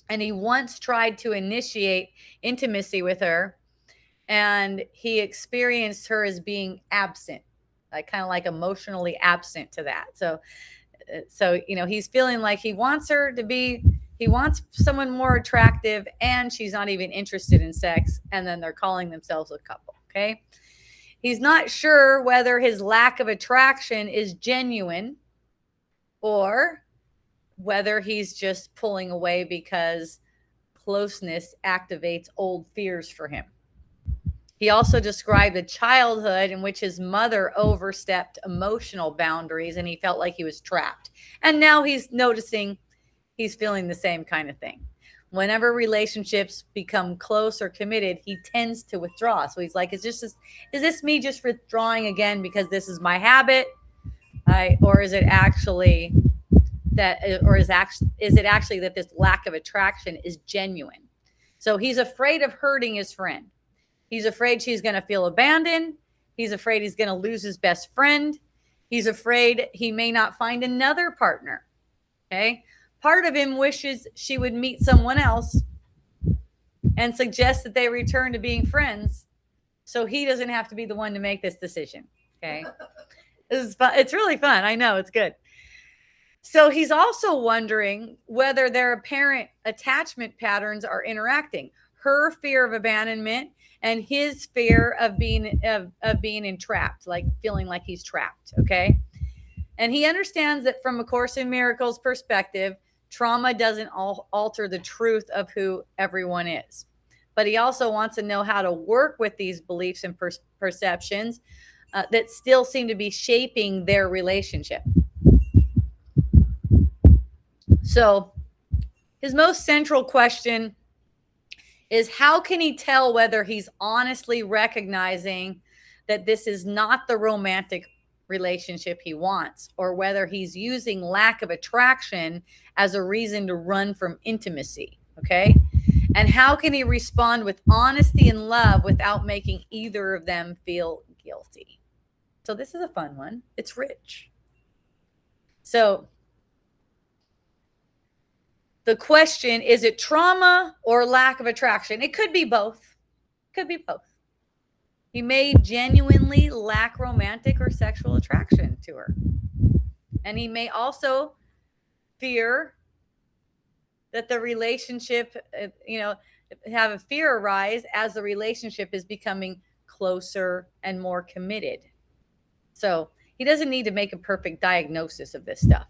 And he once tried to initiate intimacy with her, and he experienced her as being absent, like kind of like emotionally absent to that. So he's feeling like he wants someone more attractive, and she's not even interested in sex, and then they're calling themselves a couple. Okay. He's not sure whether his lack of attraction is genuine or whether he's just pulling away because closeness activates old fears for him. He also described a childhood in which his mother overstepped emotional boundaries and he felt like he was trapped. And now he's noticing he's feeling the same kind of thing. Whenever relationships become close or committed, he tends to withdraw. So he's like, is this me just withdrawing again because this is my habit? Or is it actually that this lack of attraction is genuine? So he's afraid of hurting his friend. He's afraid she's going to feel abandoned. He's afraid he's going to lose his best friend. He's afraid he may not find another partner. Okay. Part of him wishes she would meet someone else and suggest that they return to being friends so he doesn't have to be the one to make this decision. Okay. This is fun. It's really fun. I know, it's good. So he's also wondering whether their apparent attachment patterns are interacting. Her fear of abandonment and his fear of being entrapped, like feeling like he's trapped. Okay. And he understands that from A Course in Miracles perspective, trauma doesn't alter the truth of who everyone is. But he also wants to know how to work with these beliefs and perceptions that still seem to be shaping their relationship. So his most central question is, how can he tell whether he's honestly recognizing that this is not the romantic relationship he wants, or whether he's using lack of attraction as a reason to run from intimacy? Okay. And how can he respond with honesty and love without making either of them feel guilty? So this is a fun one. It's rich. So the question, is it trauma or lack of attraction? It could be both. Could be both. He may genuinely lack romantic or sexual attraction to her. And he may also fear that the relationship, have a fear arise as the relationship is becoming closer and more committed. So he doesn't need to make a perfect diagnosis of this stuff.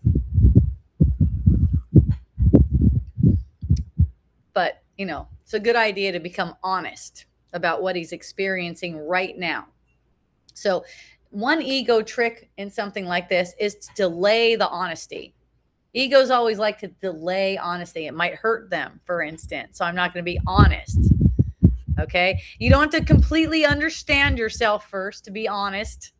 But, it's a good idea to become honest about what he's experiencing right now. So one ego trick in something like this is to delay the honesty. Egos always like to delay honesty. It might hurt them, for instance. So I'm not going to be honest. Okay. You don't have to completely understand yourself first to be honest.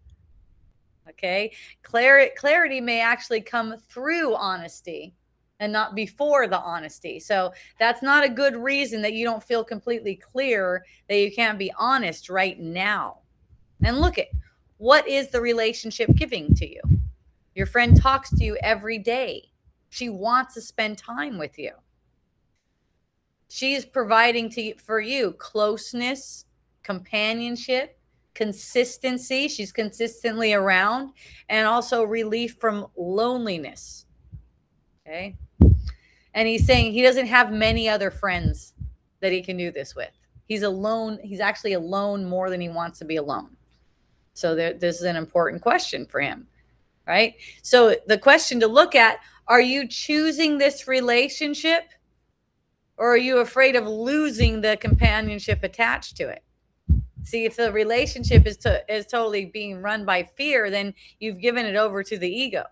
Okay. Clarity may actually come through honesty and not before the honesty. So that's not a good reason that you don't feel completely clear that you can't be honest right now. And look at, what is the relationship giving to you? Your friend talks to you every day. She wants to spend time with you. She's providing for you closeness, companionship, consistency. She's consistently around, and also relief from loneliness. Okay. And he's saying he doesn't have many other friends that he can do this with. He's alone. He's actually alone more than he wants to be alone. So this is an important question for him, right? So the question to look at, are you choosing this relationship, or are you afraid of losing the companionship attached to it? See, if the relationship is totally being run by fear, then you've given it over to the ego,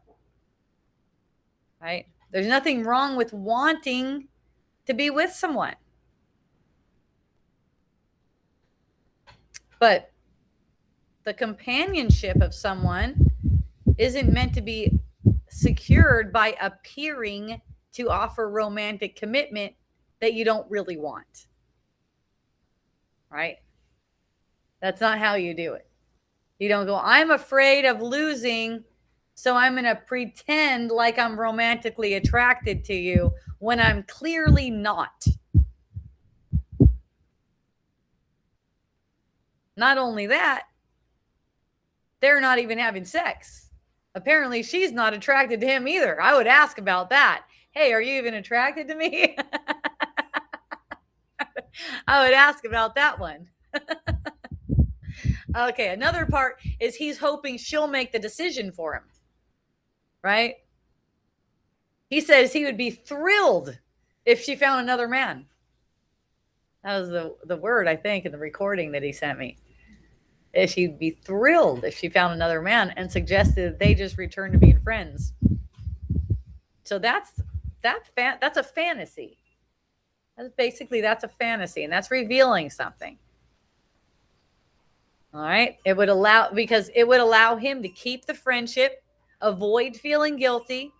right? There's nothing wrong with wanting to be with someone. But the companionship of someone isn't meant to be secured by appearing to offer romantic commitment that you don't really want. Right? That's not how you do it. You don't go, I'm afraid of losing So I'm going to pretend like I'm romantically attracted to you when I'm clearly not. Not only that, they're not even having sex. Apparently, she's not attracted to him either. I would ask about that. Hey, are you even attracted to me? I would ask about that one. Okay, another part is he's hoping she'll make the decision for him, right? He says he would be thrilled if she found another man. That was the word, I think, in the recording that he sent me. She'd be thrilled if she found another man, and suggested they just return to being friends. So that's a fantasy. That's a fantasy, and that's revealing something. All right. Because it would allow him to keep the friendship, avoid feeling guilty,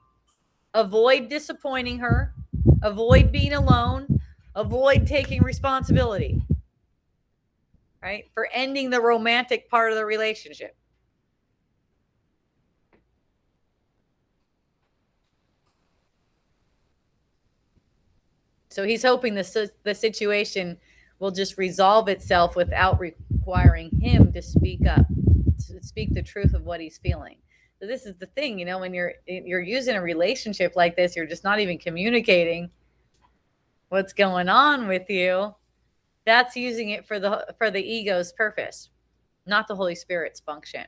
avoid disappointing her, avoid being alone, avoid taking responsibility, right? For ending the romantic part of the relationship. So he's hoping the situation will just resolve itself without requiring him to speak up, to speak the truth of what he's feeling. So this is the thing, when you're using a relationship like this, you're just not even communicating what's going on with you. That's using it for the ego's purpose, not the Holy Spirit's function.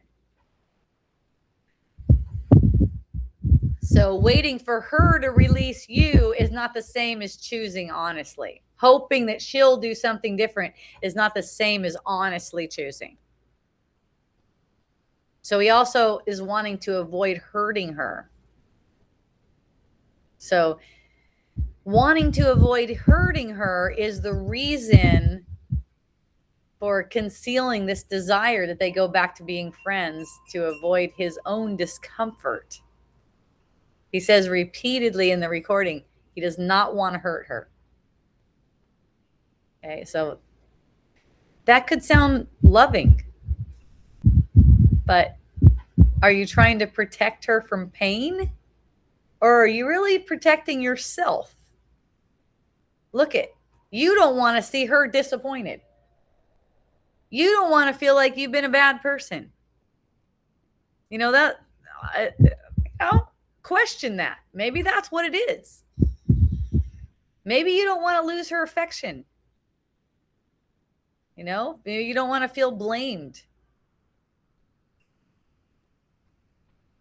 So waiting for her to release you is not the same as choosing honestly. Hoping that she'll do something different is not the same as honestly choosing. So he also is wanting to avoid hurting her. So wanting to avoid hurting her is the reason for concealing this desire that they go back to being friends, to avoid his own discomfort. He says repeatedly in the recording, he does not want to hurt her. Okay, so that could sound loving, but are you trying to protect her from pain? Or are you really protecting yourself? Look it, you don't want to see her disappointed. You don't want to feel like you've been a bad person. Question that. Maybe that's what it is. Maybe you don't want to lose her affection. Maybe you don't want to feel blamed.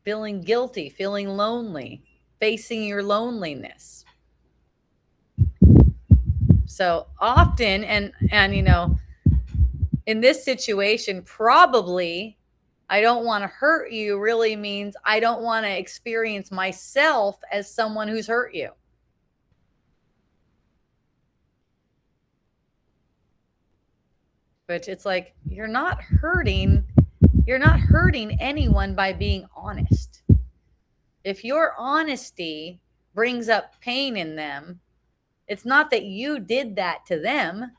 Feeling guilty, feeling lonely, facing your loneliness. So often, and in this situation, probably I don't want to hurt you really means I don't want to experience myself as someone who's hurt you. But it's like you're not hurting anyone by being honest. If your honesty brings up pain in them, it's not that you did that to them.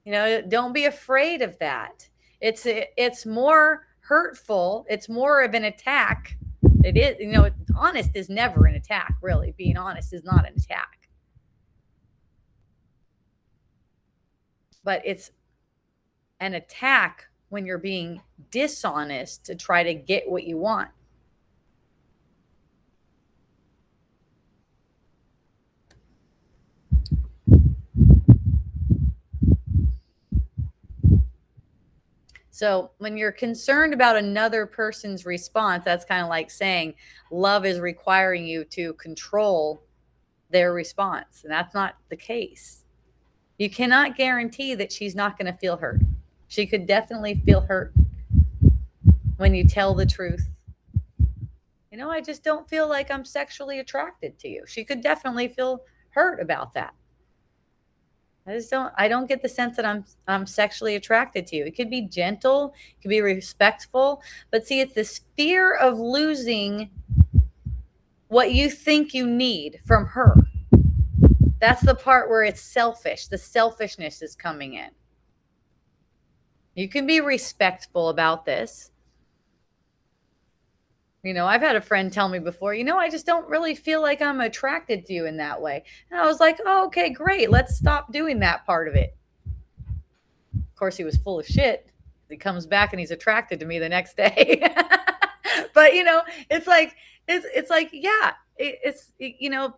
Don't be afraid of that. It's more hurtful. It's more of an attack. It is, honest is never an attack, really. Being honest is not an attack. But it's an attack when you're being dishonest to try to get what you want. So when you're concerned about another person's response, that's kind of like saying love is requiring you to control their response. And that's not the case. You cannot guarantee that she's not going to feel hurt. She could definitely feel hurt when you tell the truth. I just don't feel like I'm sexually attracted to you. She could definitely feel hurt about that. I don't get the sense that I'm sexually attracted to you. It could be gentle, it could be respectful, but see, it's this fear of losing what you think you need from her. That's the part where it's selfish. The selfishness is coming in. You can be respectful about this. I've had a friend tell me before, I just don't really feel like I'm attracted to you in that way. And I was like, oh, okay, great. Let's stop doing that part of it. Of course, he was full of shit. He comes back and he's attracted to me the next day. But it's like yeah,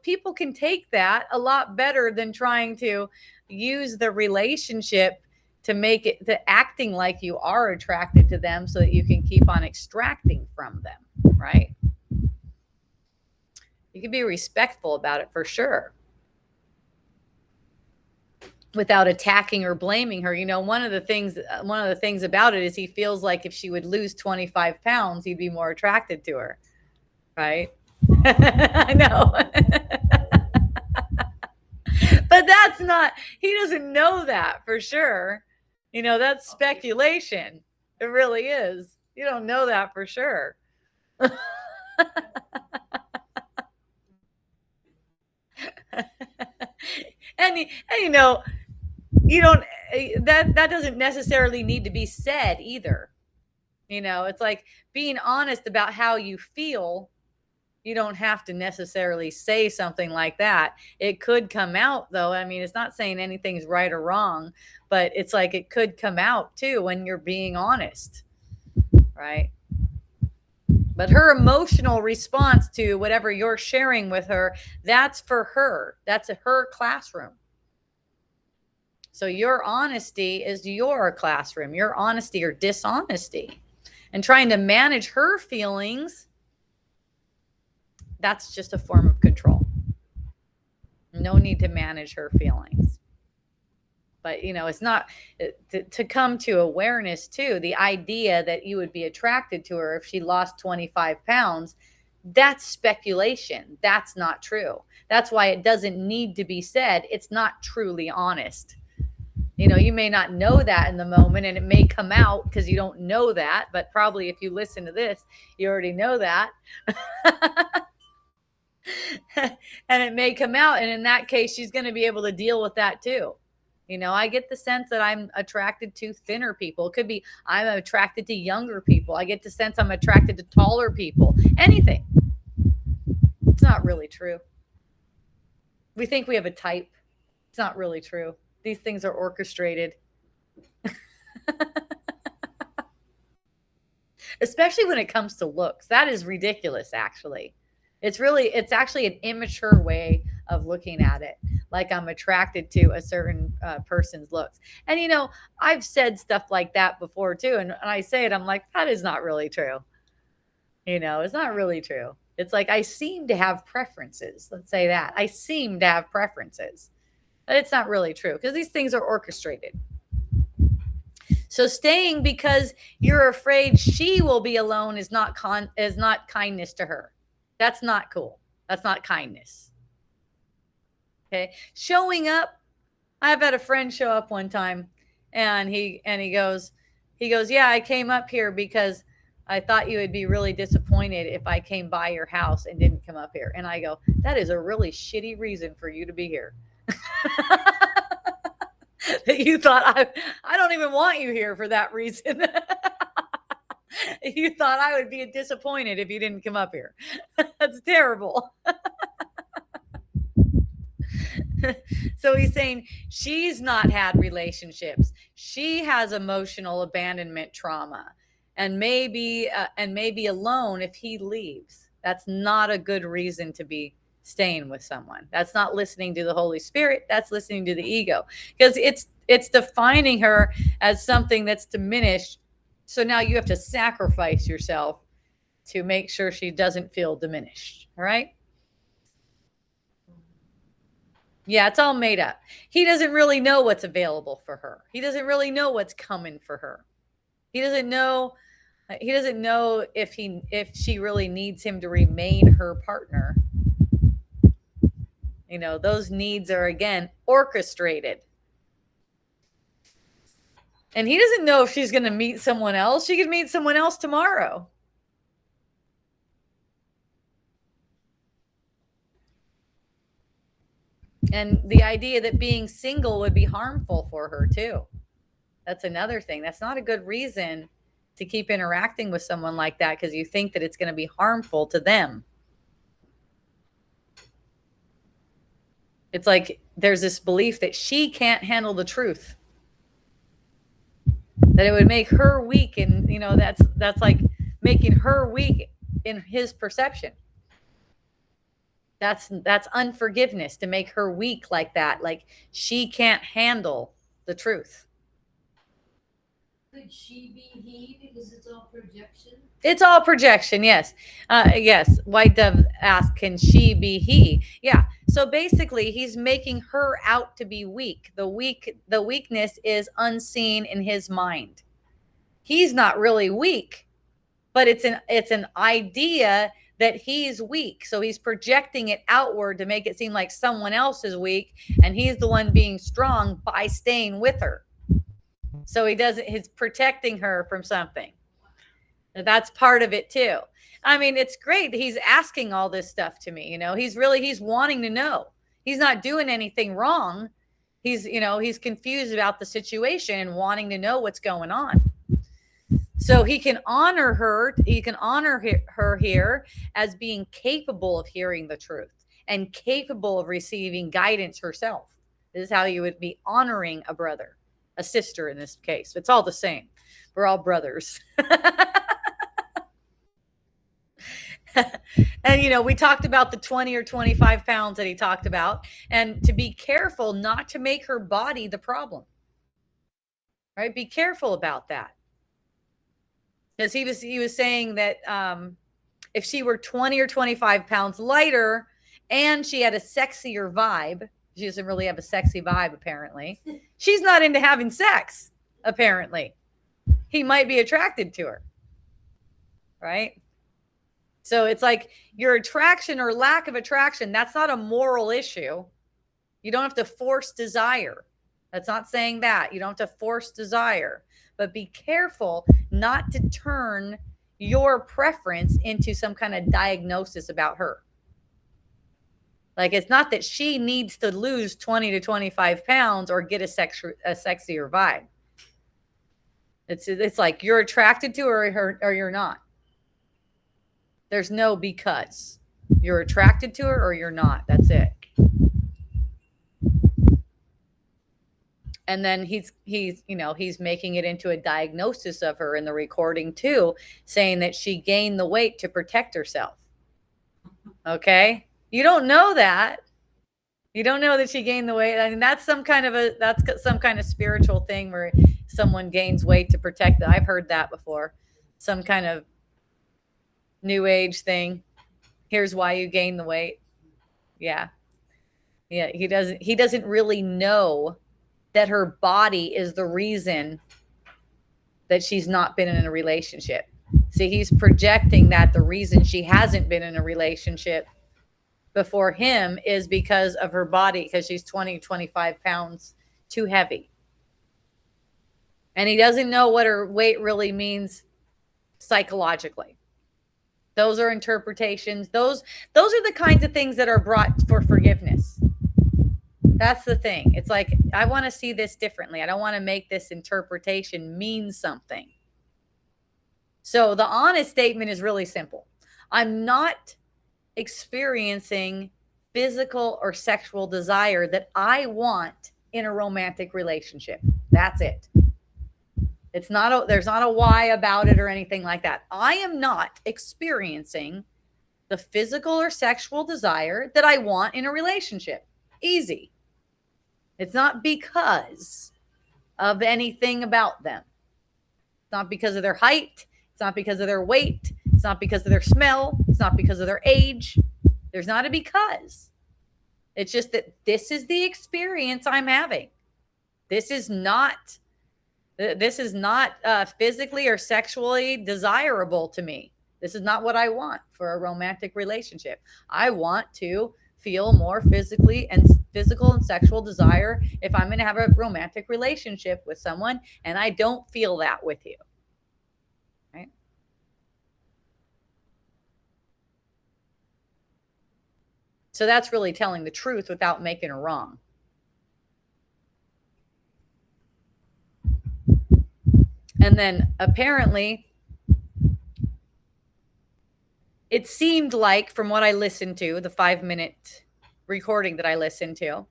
people can take that a lot better than trying to use the relationship to make it to acting like you are attracted to them so that you can keep on extracting from them, right? You can be respectful about it for sure, without attacking or blaming her. One of the things about it is he feels like if she would lose 25 pounds, he'd be more attracted to her, right? I know. But that's not, he doesn't know that for sure. That's speculation. It really is. You don't know that for sure. and you don't, that doesn't necessarily need to be said either. It's like being honest about how you feel. You don't have to necessarily say something like that. It could come out, though. I mean, it's not saying anything's right or wrong, but it's like it could come out too when you're being honest, right? But her emotional response to whatever you're sharing with her, that's for her. That's her classroom. So your honesty is your classroom, your honesty or dishonesty. And trying to manage her feelings, that's just a form of control. No need to manage her feelings. But, it's not to come to awareness too. The idea that you would be attracted to her if she lost 25 pounds, that's speculation. That's not true. That's why it doesn't need to be said. It's not truly honest. You may not know that in the moment, and it may come out because you don't know that. But probably if you listen to this, you already know that. And it may come out. And in that case, she's going to be able to deal with that too. I get the sense that I'm attracted to thinner people. It could be I'm attracted to younger people. I get the sense I'm attracted to taller people. Anything. It's not really true. We think we have a type. It's not really true. These things are orchestrated. Especially when it comes to looks. That is ridiculous, actually. It's actually an immature way of looking at it. Like I'm attracted to a certain person's looks. And, I've said stuff like that before too. And I say it, I'm like, that is not really true. It's not really true. It's like, I seem to have preferences. Let's say that. I seem to have preferences. But it's not really true because these things are orchestrated. So staying because you're afraid she will be alone is not kindness to her. That's not cool. That's not kindness. Okay. Showing up. I've had a friend show up one time and he goes, yeah, I came up here because I thought you would be really disappointed if I came by your house and didn't come up here. And I go, that is a really shitty reason for you to be here. That you thought I don't even want you here for that reason. You thought I would be disappointed if you didn't come up here. That's terrible. So he's saying she's not had relationships. She has emotional abandonment trauma and maybe alone if he leaves. That's not a good reason to be staying with someone. That's not listening to the Holy Spirit. That's listening to the ego, because it's defining her as something that's diminished. So now you have to sacrifice yourself to make sure she doesn't feel diminished. All right. Yeah, it's all made up. He doesn't really know what's available for her. He doesn't really know what's coming for her. He doesn't know if she really needs him to remain her partner. Those needs are, again, orchestrated. And he doesn't know if she's going to meet someone else. She could meet someone else tomorrow. And the idea that being single would be harmful for her too. That's another thing. That's not a good reason to keep interacting with someone like that because you think that it's going to be harmful to them. It's like there's this belief that she can't handle the truth, that it would make her weak, and that's like making her weak in his perception. That's unforgiveness, to make her weak like that, like she can't handle the truth. Could she be he because it's all projection? It's all projection, yes. Yes, White Dove asked, can she be he? Yeah. So basically, he's making her out to be weak. The weakness is unseen in his mind. He's not really weak, but it's an idea that he's weak. So he's projecting it outward to make it seem like someone else is weak, and he's the one being strong by staying with her. So he's protecting her from something. That's part of it too. I mean, it's great. He's asking all this stuff to me. He's wanting to know. He's not doing anything wrong. He's confused about the situation and wanting to know what's going on. So he can honor her. He can honor her here as being capable of hearing the truth and capable of receiving guidance herself. This is how you would be honoring a brother, a sister in this case. It's all the same. We're all brothers. And, we talked about the 20 or 25 pounds that he talked about, and to be careful not to make her body the problem, right? Be careful about that. Because he was saying that if she were 20 or 25 pounds lighter and she had a sexier vibe, she doesn't really have a sexy vibe, apparently. She's not into having sex, apparently. He might be attracted to her, right? So it's like your attraction or lack of attraction, that's not a moral issue. You don't have to force desire. That's not saying that. You don't have to force desire. But be careful not to turn your preference into some kind of diagnosis about her. Like, it's not that she needs to lose 20 to 25 pounds or get a sexier vibe. It's like you're attracted to her or you're not. There's no because. You're attracted to her or you're not. That's it. And then he's making it into a diagnosis of her in the recording too, saying that she gained the weight to protect herself. Okay? You don't know that. You don't know that she gained the weight. I mean, that's some kind of spiritual thing where someone gains weight to protect them. I've heard that before. Some kind of new age thing. Here's why you gain the weight. Yeah. He doesn't really know that her body is the reason that she's not been in a relationship. See, he's projecting that the reason she hasn't been in a relationship before him is because of her body, because she's 20, 25 pounds too heavy. And he doesn't know what her weight really means psychologically. Those are interpretations. Those are the kinds of things that are brought for forgiveness. That's the thing. It's like, I want to see this differently. I don't want to make this interpretation mean something. So the honest statement is really simple. I'm not experiencing physical or sexual desire that I want in a romantic relationship. That's it. There's not a why about it or anything like that. I am not experiencing the physical or sexual desire that I want in a relationship. Easy. It's not because of anything about them. It's not because of their height. It's not because of their weight. It's not because of their smell. It's not because of their age. There's not a because. It's just that this is the experience I'm having. This is not physically or sexually desirable to me. This is not what I want for a romantic relationship. I want to feel more physical and sexual desire if I'm going to have a romantic relationship with someone, and I don't feel that with you. Right? So that's really telling the truth without making her wrong. And then apparently it seemed like, from what I listened to, the 5-minute recording that I listened to,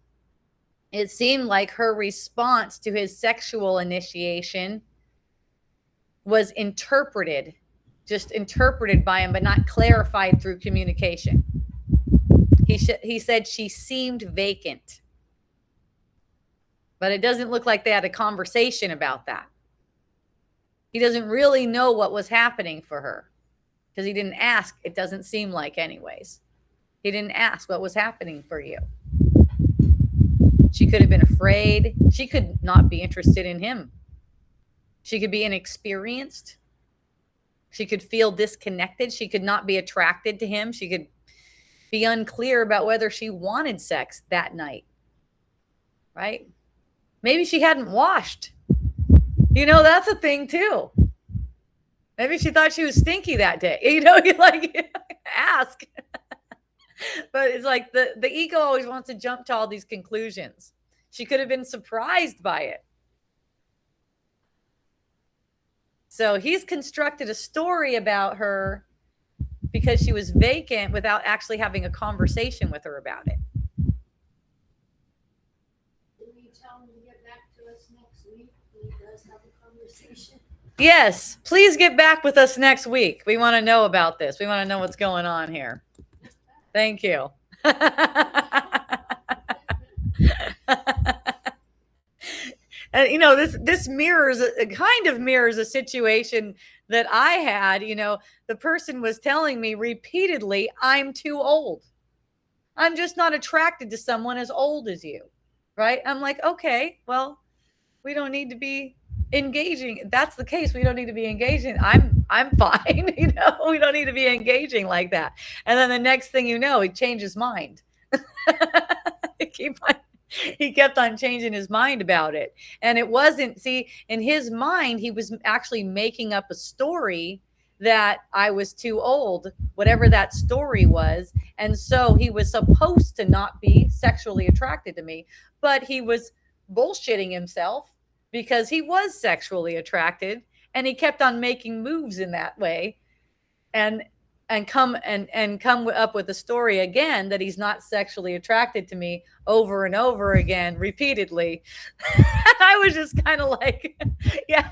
it seemed like her response to his sexual initiation was interpreted, just interpreted by him, but not clarified through communication. He said she seemed vacant, but it doesn't look like they had a conversation about that. He doesn't really know what was happening for her because he didn't ask. It doesn't seem like, anyways. He didn't ask what was happening for you. She could have been afraid. She could not be interested in him. She could be inexperienced. She could feel disconnected. She could not be attracted to him. She could be unclear about whether she wanted sex that night, right? Maybe she hadn't washed. You know, that's a thing too. Maybe she thought she was stinky that day. You know, you like ask. But it's like the ego always wants to jump to all these conclusions. She could have been surprised by it. So he's constructed a story about her because she was vacant without actually having a conversation with her about it. Will you tell him to get back to us next week when he does have a conversation? Yes, please get back with us next week. We want to know about this. We want to know what's going on here. Thank you. And you know, this mirrors a kind of mirrors a situation that I had. You know, the person was telling me repeatedly, I'm too old. I'm just not attracted to someone as old as you. Right? I'm like, okay, well, we don't need to be engaging. If that's the case, we don't need to be engaging. I'm fine. You know, we don't need to be engaging like that. And then the next thing you know, he changed his mind. He kept on changing his mind about it. And it wasn't, see, in his mind, he was actually making up a story that I was too old, whatever that story was. And so he was supposed to not be sexually attracted to me, but he was bullshitting himself because he was sexually attracted, and he kept on making moves in that way and come up with a story again that he's not sexually attracted to me over and over again repeatedly. I was just kind of like, yeah.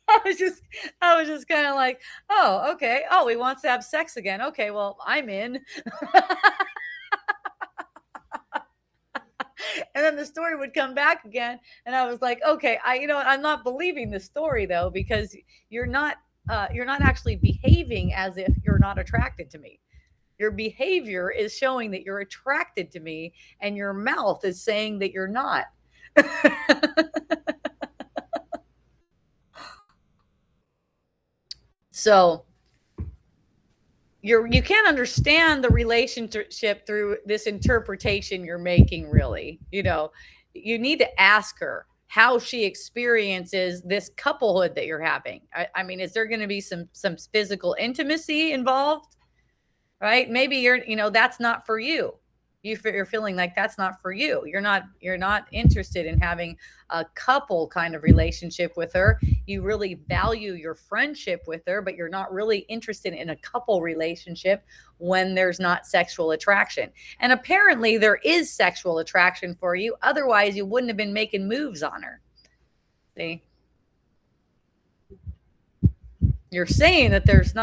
I was just kind of like, oh, okay. Oh, he wants to have sex again. Okay, well, I'm in. And then the story would come back again, and I was like, okay, I'm not believing the story though, because you're not actually behaving as if you're not attracted to me. Your behavior is showing that you're attracted to me, and your mouth is saying that you're not. So you can't understand the relationship through this interpretation you're making, really. You know, you need to ask her how she experiences this couplehood that you're having. I mean, is there going to be some physical intimacy involved? Right? Maybe that's not for you. You're feeling like that's not for you. You're not interested in having a couple kind of relationship with her. You really value your friendship with her, but you're not really interested in a couple relationship when there's not sexual attraction. And apparently there is sexual attraction for you. Otherwise you wouldn't have been making moves on her. See? You're saying that there's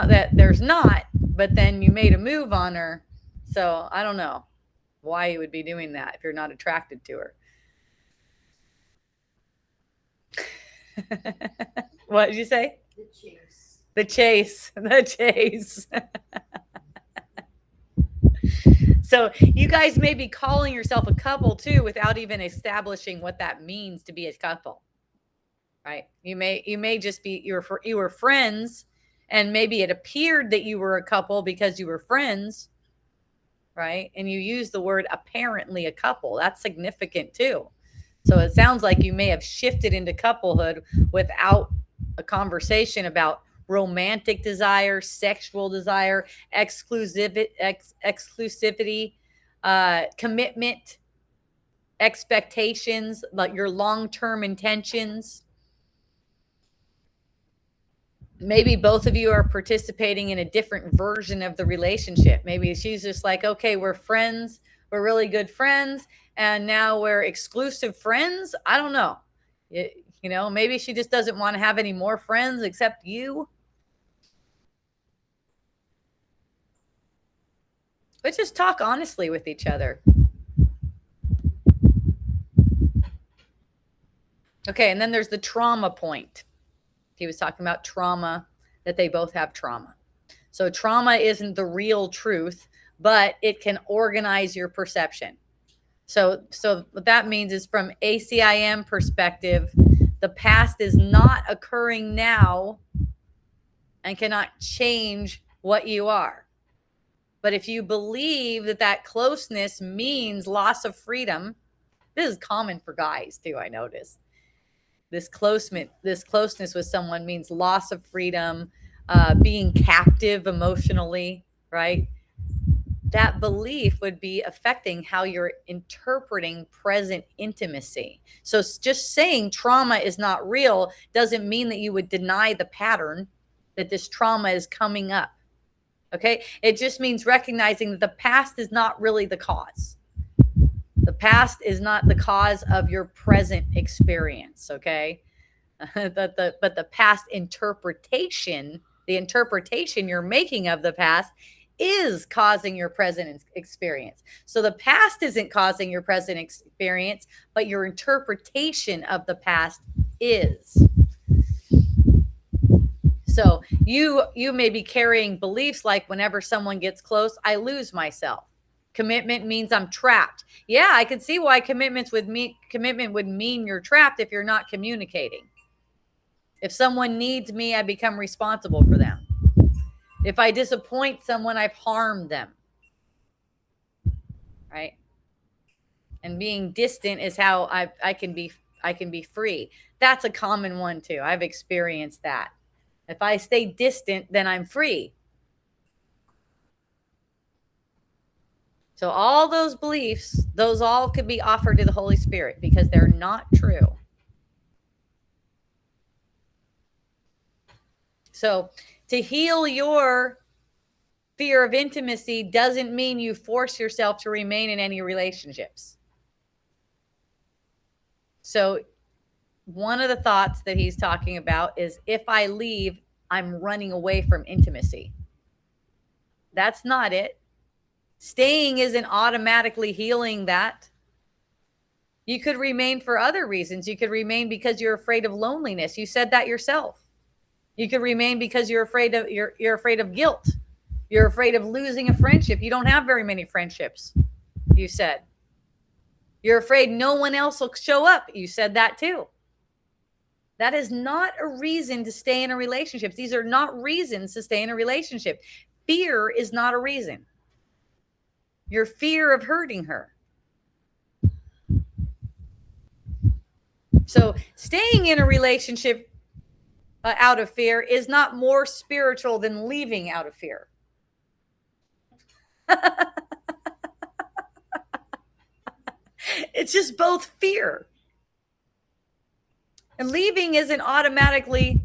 not, but then you made a move on her. So I don't know why you would be doing that if you're not attracted to her. What did you say? The chase. The chase. The chase. So you guys may be calling yourself a couple too without even establishing what that means to be a couple. Right? You may just be you were friends, and maybe it appeared that you were a couple because you were friends. Right? And you use the word apparently a couple. That's significant too. So it sounds like you may have shifted into couplehood without a conversation about romantic desire, sexual desire, exclusivity, commitment, expectations, like your long-term intentions. maybe both of you are participating in a different version of the relationship. Maybe she's just like, okay, we're friends, we're really good friends, and now we're exclusive friends. I don't know. Maybe she just doesn't want to have any more friends except you. But just talk honestly with each other. Okay, and then there's the trauma point. He was talking about trauma, that they both have trauma. So trauma isn't the real truth, but it can organize your perception. So what that means is, from ACIM perspective, the past is not occurring now and cannot change what you are. But if you believe that closeness means loss of freedom, this is common for guys too, I notice. This closeness with someone means loss of freedom, being captive emotionally, right? That belief would be affecting how you're interpreting present intimacy. So just saying trauma is not real doesn't mean that you would deny the pattern that this trauma is coming up. Okay? It just means recognizing that the past is not really the cause. The past is not the cause of your present experience, okay? But the past interpretation, the interpretation you're making of the past, is causing your present experience. So the past isn't causing your present experience, but your interpretation of the past is. So you may be carrying beliefs like, whenever someone gets close, I lose myself. Commitment means I'm trapped. Yeah, I can see why commitment would mean you're trapped if you're not communicating. If someone needs me, I become responsible for them. If I disappoint someone, I've harmed them. Right? And being distant is how I can be free. That's a common one too. I've experienced that. If I stay distant, then I'm free. So all those beliefs, those all could be offered to the Holy Spirit, because they're not true. So to heal your fear of intimacy doesn't mean you force yourself to remain in any relationships. So one of the thoughts that he's talking about is, if I leave, I'm running away from intimacy. That's not it. Staying isn't automatically healing that. You could remain for other reasons. You could remain because you're afraid of loneliness. You said that yourself. You could remain because you're afraid of guilt. You're afraid of losing a friendship. You don't have very many friendships, you said. You're afraid no one else will show up. You said that too. That is not a reason to stay in a relationship. These are not reasons to stay in a relationship. Fear is not a reason. Your fear of hurting her. So staying in a relationship out of fear is not more spiritual than leaving out of fear. It's just both fear. And leaving isn't automatically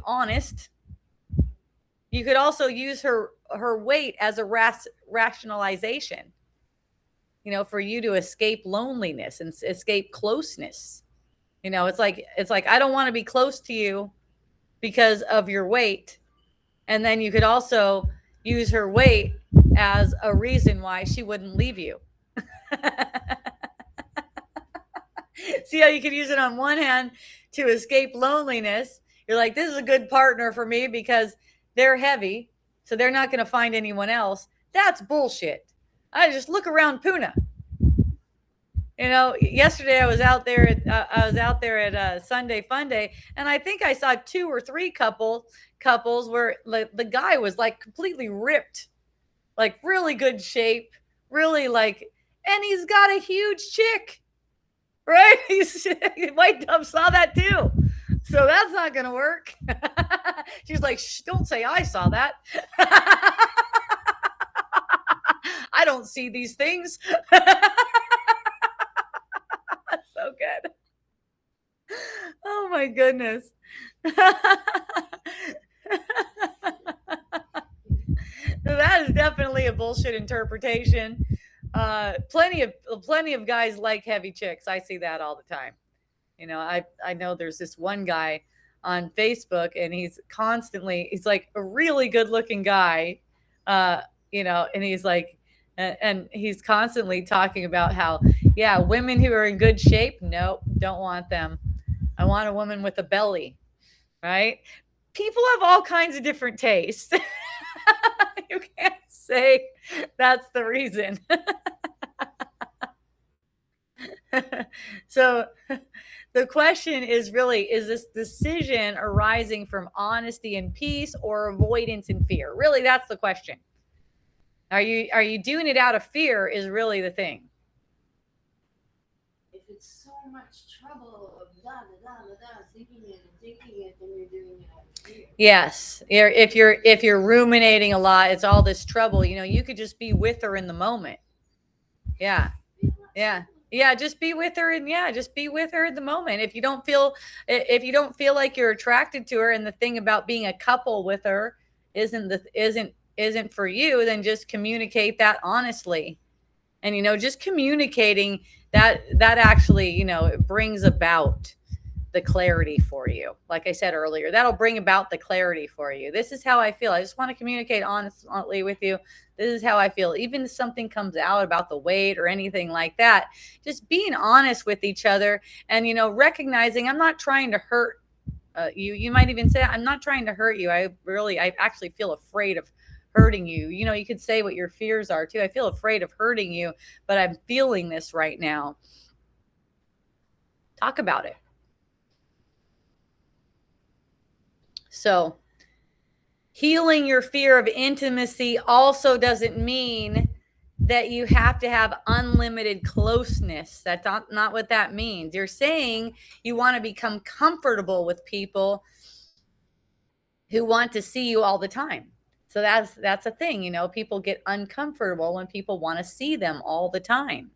honest. You could also use her weight as a rationalization, for you to escape loneliness and escape closeness. It's like I don't want to be close to you because of your weight. And then you could also use her weight as a reason why she wouldn't leave you. See how you could use it on one hand to escape loneliness. You're like, this is a good partner for me because they're heavy, so they're not going to find anyone else. That's bullshit. I just look around Puna. Yesterday I was out there at Sunday Fun Day, and I think I saw 2 or 3 couples where the guy was like completely ripped, like really good shape, really and he's got a huge chick, right? White Dove saw that too. So that's not going to work. She's like, shh, don't say I saw that. I don't see these things. So good. Oh my goodness. That is definitely a bullshit interpretation. Plenty of guys like heavy chicks. I see that all the time. I know there's this one guy on Facebook, and he's like a really good looking guy, and he's like, and he's constantly talking about how, yeah, women who are in good shape, nope, don't want them. I want a woman with a belly, right? People have all kinds of different tastes. You can't say that's the reason. So the question is really, is this decision arising from honesty and peace or avoidance and fear? Really, that's the question. Are you doing it out of fear is really the thing. If it's so much trouble of thinking it, then you're doing it out of fear. Yes. If you're ruminating a lot, it's all this trouble. You could just be with her in the moment. Yeah. Yeah. Yeah, just be with her, and just be with her at the moment. If you don't feel like you're attracted to her, and the thing about being a couple with her isn't for you, then just communicate that honestly. And just communicating that actually, it brings about the clarity for you. Like I said earlier, that'll bring about the clarity for you. This is how I feel. I just want to communicate honestly with you. This is how I feel. Even if something comes out about the weight or anything like that, just being honest with each other, and recognizing I'm not trying to hurt you. You might even say, I'm not trying to hurt you. I actually feel afraid of hurting you. You could say what your fears are too. I feel afraid of hurting you, but I'm feeling this right now. Talk about it. So, healing your fear of intimacy also doesn't mean that you have to have unlimited closeness. That's not what that means. You're saying you want to become comfortable with people who want to see you all the time. So that's a thing. People get uncomfortable when people want to see them all the time.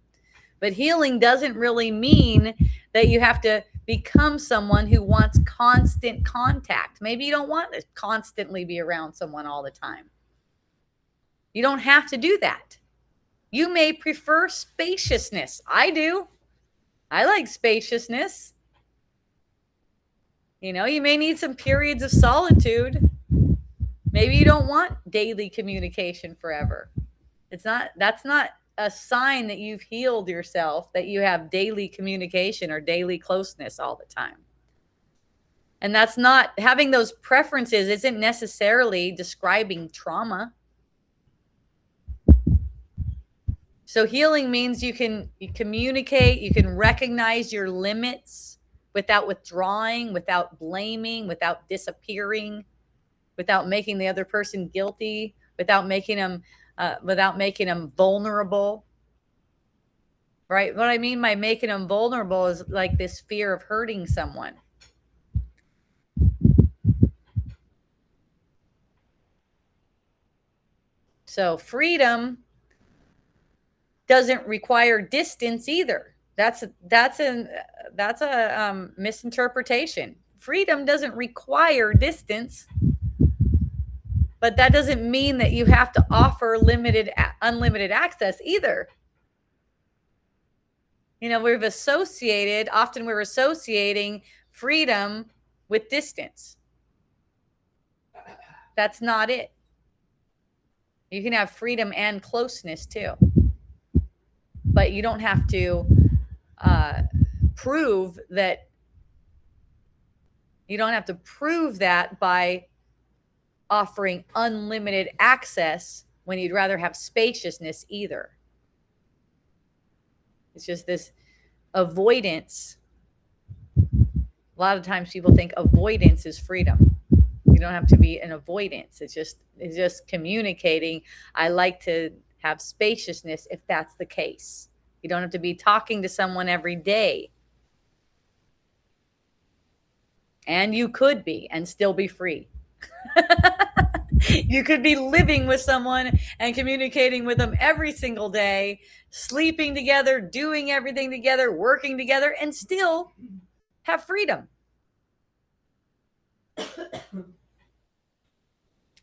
But healing doesn't really mean that you have to become someone who wants constant contact. Maybe you don't want to constantly be around someone all the time. You don't have to do that. You may prefer spaciousness. I do. I like spaciousness. You may need some periods of solitude. Maybe you don't want daily communication forever. That's not a sign that you've healed yourself, that you have daily communication or daily closeness all the time. And that's not, having those preferences isn't necessarily describing trauma. So healing means you communicate, you can recognize your limits without withdrawing, without blaming, without disappearing, without making the other person guilty, without making them vulnerable. Right? What I mean by making them vulnerable is like this fear of hurting someone. So freedom doesn't require distance either. That's a misinterpretation. Freedom doesn't require distance, but that doesn't mean that you have to offer unlimited access either. We're associating freedom with distance. That's not it. You can have freedom and closeness too. But you don't have to prove that. You don't have to prove that by offering unlimited access when you'd rather have spaciousness either. It's just this avoidance. A lot of times people think avoidance is freedom. You don't have to be an avoidance. It's just communicating. I like to have spaciousness if that's the case. You don't have to be talking to someone every day. And you could be and still be free. You could be living with someone and communicating with them every single day, sleeping together, doing everything together, working together, and still have freedom.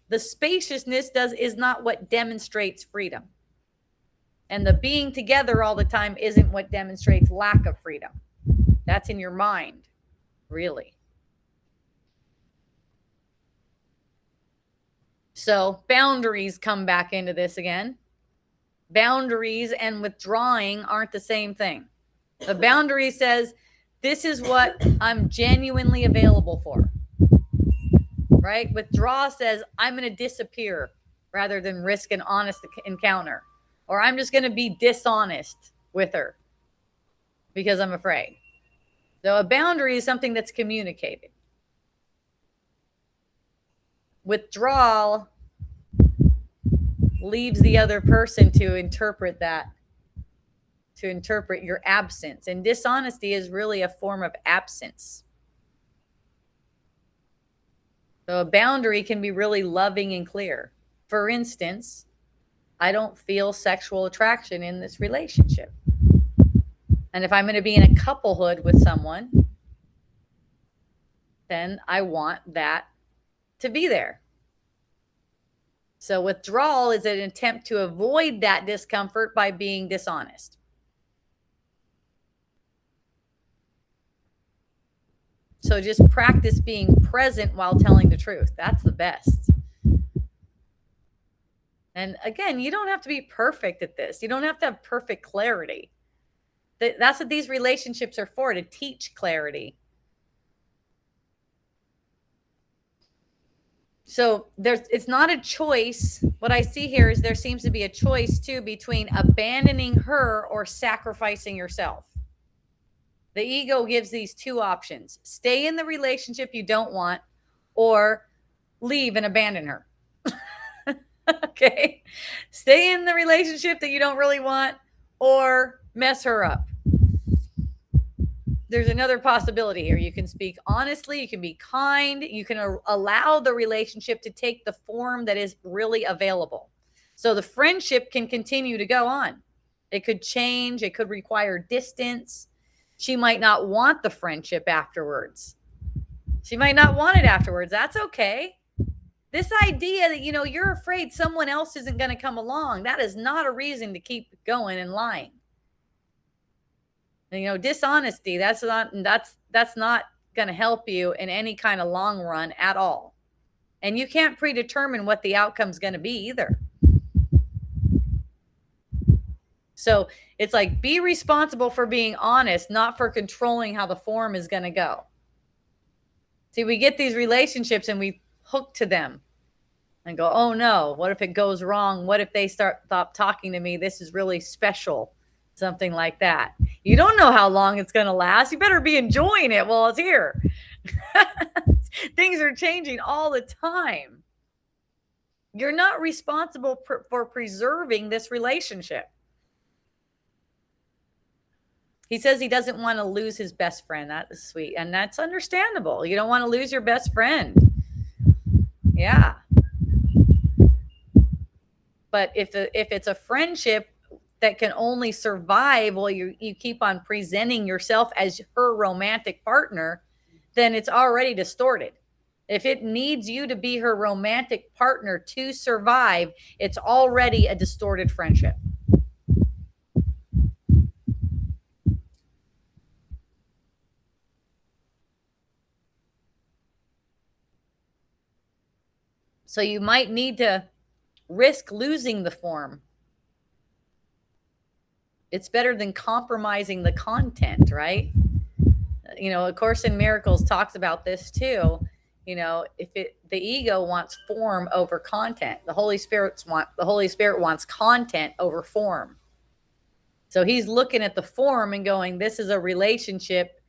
The spaciousness is not what demonstrates freedom. And the being together all the time isn't what demonstrates lack of freedom. That's in your mind, really. So boundaries come back into this again. Boundaries and withdrawing aren't the same thing. The boundary says, this is what I'm genuinely available for. Right? Withdraw says, I'm going to disappear rather than risk an honest encounter. Or I'm just going to be dishonest with her because I'm afraid. So a boundary is something that's communicated. Withdrawal leaves the other person to interpret that, to interpret your absence. And dishonesty is really a form of absence. So a boundary can be really loving and clear. For instance, I don't feel sexual attraction in this relationship. And if I'm going to be in a couplehood with someone, then I want that to be there. So withdrawal is an attempt to avoid that discomfort by being dishonest. So just practice being present while telling the truth. That's the best. And again, you don't have to be perfect at this. You don't have to have perfect clarity. That's what these relationships are for, to teach clarity. So it's not a choice. What I see here is there seems to be a choice too between abandoning her or sacrificing yourself. The ego gives these two options: stay in the relationship you don't want, or leave and abandon her. Okay. Stay in the relationship that you don't really want, or mess her up. There's another possibility here. You can speak honestly, you can be kind, you can allow the relationship to take the form that is really available. So the friendship can continue to go on. It could change, it could require distance. She might not want the friendship afterwards. She might not want it afterwards. That's okay. This idea that, you're afraid someone else isn't going to come along, that is not a reason to keep going and lying. Dishonesty, that's not going to help you in any kind of long run at all. And you can't predetermine what the outcome's going to be either. So it's like, be responsible for being honest, not for controlling how the form is going to go. See, we get these relationships and we hook to them and go, oh no, what if it goes wrong? What if they stop talking to me? This is really special. Something like that. You don't know how long it's going to last. You better be enjoying it while it's here. Things are changing all the time. You're not responsible for preserving this relationship. He says he doesn't want to lose his best friend. That is sweet. And that's understandable. You don't want to lose your best friend. Yeah. But if it's a friendship that can only survive while you keep on presenting yourself as her romantic partner, then it's already distorted. If it needs you to be her romantic partner to survive, it's already a distorted friendship. So you might need to risk losing the form. It's better than compromising the content, right? A Course in Miracles talks about this too. If the ego wants form over content, the Holy Spirit wants content over form. So he's looking at the form and going, this is a relationship,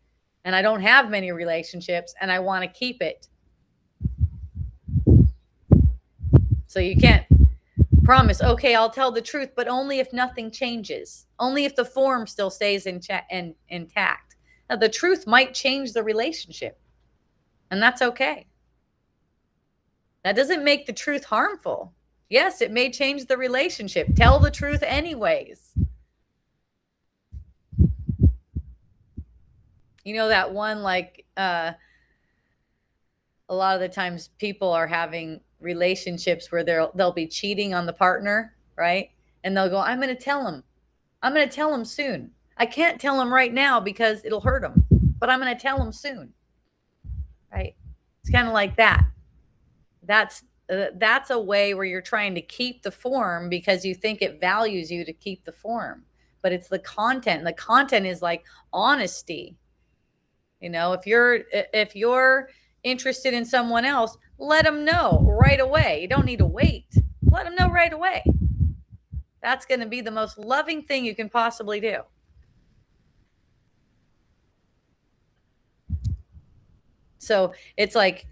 and I don't have many relationships, and I want to keep it. So you can't promise, okay, I'll tell the truth, but only if nothing changes. Only if the form still stays intact. Now, the truth might change the relationship, and that's okay. That doesn't make the truth harmful. Yes, it may change the relationship. Tell the truth anyways. That one, a lot of the times people are having relationships where they'll be cheating on the partner, right? And they'll go, I'm going to tell him. I'm going to tell him soon. I can't tell him right now because it'll hurt him, but I'm going to tell him soon. Right? It's kind of like that. That's a way where you're trying to keep the form because you think it values you to keep the form, but it's the content. The content is like honesty. You know, if you're interested in someone else, let them know right away. You don't need to wait. Let them know right away. That's going to be the most loving thing you can possibly do. So it's like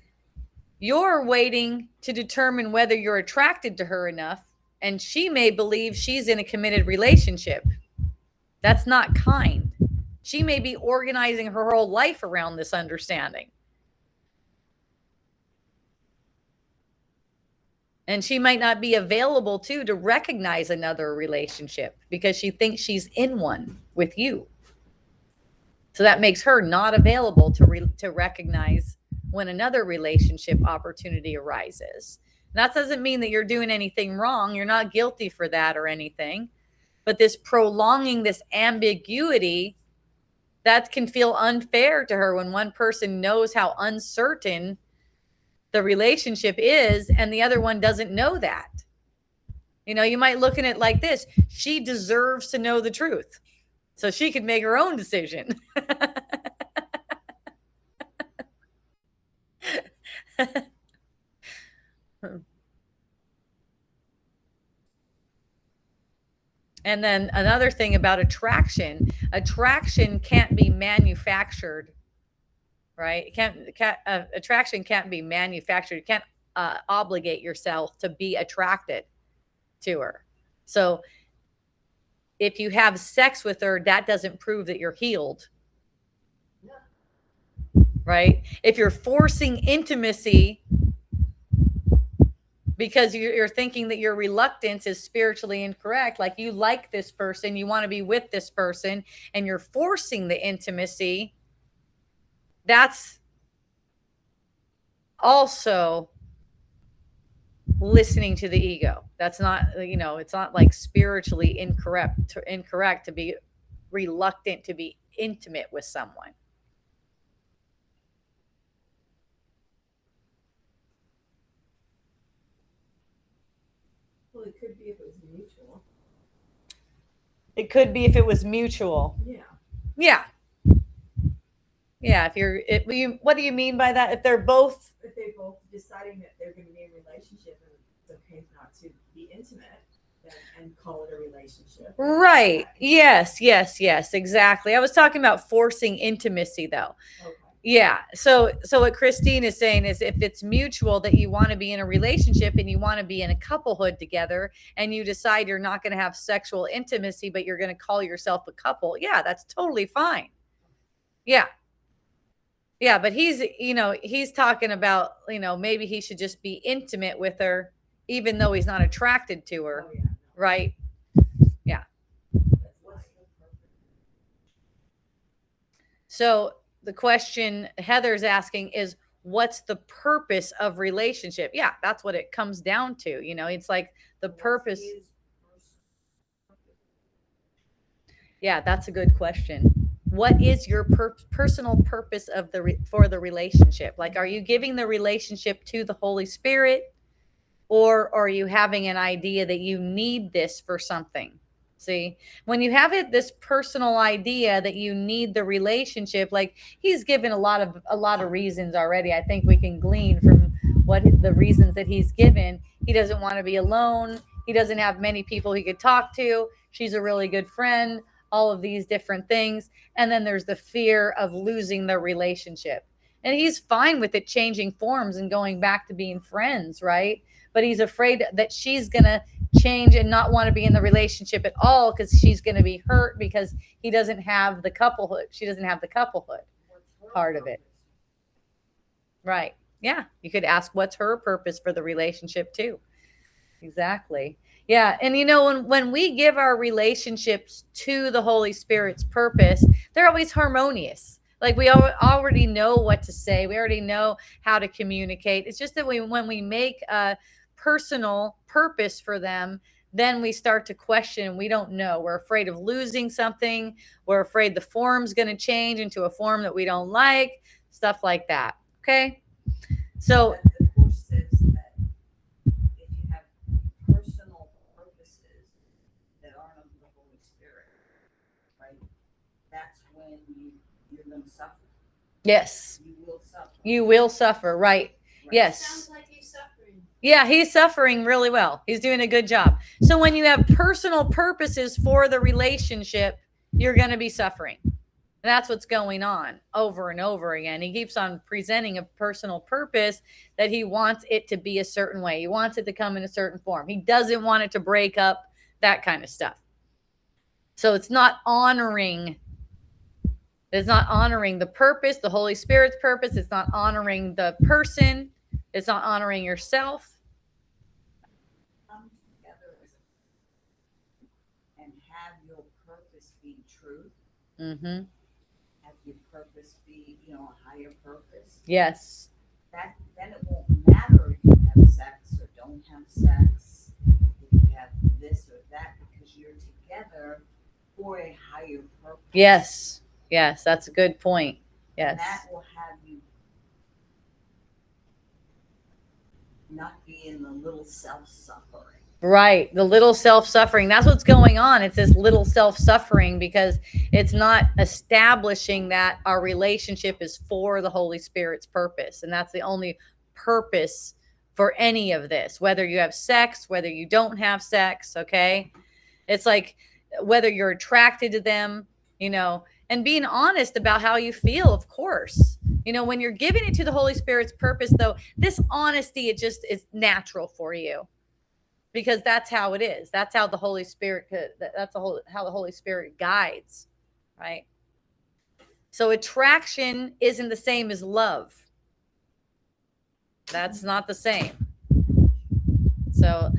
you're waiting to determine whether you're attracted to her enough, and she may believe she's in a committed relationship. That's not kind. She may be organizing her whole life around this understanding. And she might not be available to recognize another relationship because she thinks she's in one with you. So that makes her not available to recognize when another relationship opportunity arises. And that doesn't mean that you're doing anything wrong. You're not guilty for that or anything. But this prolonging this ambiguity, that can feel unfair to her when one person knows how uncertain the relationship is and the other one doesn't know that. You know, you might look at it like this. She deserves to know the truth so she could make her own decision. And then another thing about attraction can't be manufactured, right? Attraction can't be manufactured. You can't obligate yourself to be attracted to her. So if you have sex with her, that doesn't prove that you're healed. Right? If you're forcing intimacy because you're thinking that your reluctance is spiritually incorrect, like you like this person, you want to be with this person, and you're forcing the intimacy, that's also listening to the ego. That's not, it's not like spiritually incorrect to be reluctant to be intimate with someone. Well, it could be if it was mutual. It could be if it was mutual. Yeah. Yeah. Yeah. What do you mean by that? If they're both deciding that they're going to be in a relationship and it's okay not to be intimate and call it a relationship. Right. Yes, exactly. I was talking about forcing intimacy though. Okay. Yeah. So what Christine is saying is if it's mutual that you want to be in a relationship and you want to be in a couplehood together and you decide you're not going to have sexual intimacy, but you're going to call yourself a couple. Yeah, that's totally fine. Yeah. Yeah. But he's talking about, maybe he should just be intimate with her, even though he's not attracted to her. Oh, yeah. Right. Yeah. So the question Heather's asking is, what's the purpose of relationship? Yeah, that's what it comes down to. It's like the purpose. Yeah, that's a good question. What is your personal purpose of for the relationship? Like, are you giving the relationship to the Holy Spirit, or are you having an idea that you need this for something? See, when you have this personal idea that you need the relationship, like he's given a lot of reasons already. I think we can glean from what the reasons that he's given. He doesn't want to be alone. He doesn't have many people he could talk to. She's a really good friend, all of these different things. And then there's the fear of losing the relationship. And he's fine with it changing forms and going back to being friends, right? But he's afraid that she's going to change and not want to be in the relationship at all because she's going to be hurt because he doesn't have the couplehood. She doesn't have the couplehood part of it. Right. Yeah. You could ask what's her purpose for the relationship too. Exactly. Yeah. And when we give our relationships to the Holy Spirit's purpose, they're always harmonious. Like we already know what to say. We already know how to communicate. It's just that when we make a personal purpose for them, then we start to question. We don't know. We're afraid of losing something. We're afraid the form's going to change into a form that we don't like, stuff like that. Okay. So But the course says that if you have personal purposes that aren't of the Holy Spirit, right? That's when you're going to suffer. yes, You will suffer. you will suffer. Right. Right? Yes. Sounds like he's suffering. Yeah, he's suffering really well. He's doing a good job. So when you have personal purposes for the relationship, you're going to be suffering. And that's what's going on over and over again. He keeps on presenting a personal purpose that he wants it to be a certain way. He wants it to come in a certain form. He doesn't want it to break up, that kind of stuff. So it's not honoring. It's not honoring the purpose, the Holy Spirit's purpose. It's not honoring the person. It's not honoring yourself. Come together and have your purpose be truth. Mm-hmm. Have your purpose be, a higher purpose. Yes. Then it won't matter if you have sex or don't have sex, if you have this or that, because you're together for a higher purpose. Yes. Yes. That's a good point. Yes. And that will have you not be in the little self-suffering. Right. The little self-suffering. That's what's going on. It's this little self-suffering because it's not establishing that our relationship is for the Holy Spirit's purpose. And that's the only purpose for any of this, whether you have sex, whether you don't have sex. Okay. It's like whether you're attracted to them, and being honest about how you feel, of course. When you're giving it to the Holy Spirit's purpose, though, this honesty, it just is natural for you. Because that's how it is. That's how the Holy Spirit how the Holy Spirit guides, right? So attraction isn't the same as love. That's not the same. So,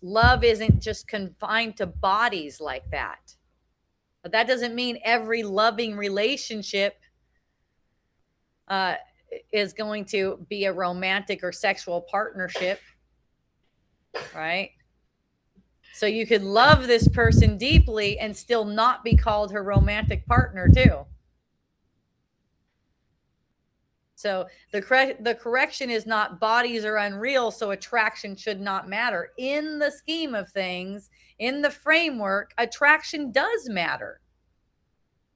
love isn't just confined to bodies like that. But that doesn't mean every loving relationship is going to be a romantic or sexual partnership. Right? So you could love this person deeply and still not be called her romantic partner too. So the correction is not bodies are unreal, so attraction should not matter. In the scheme of things, in the framework, attraction does matter.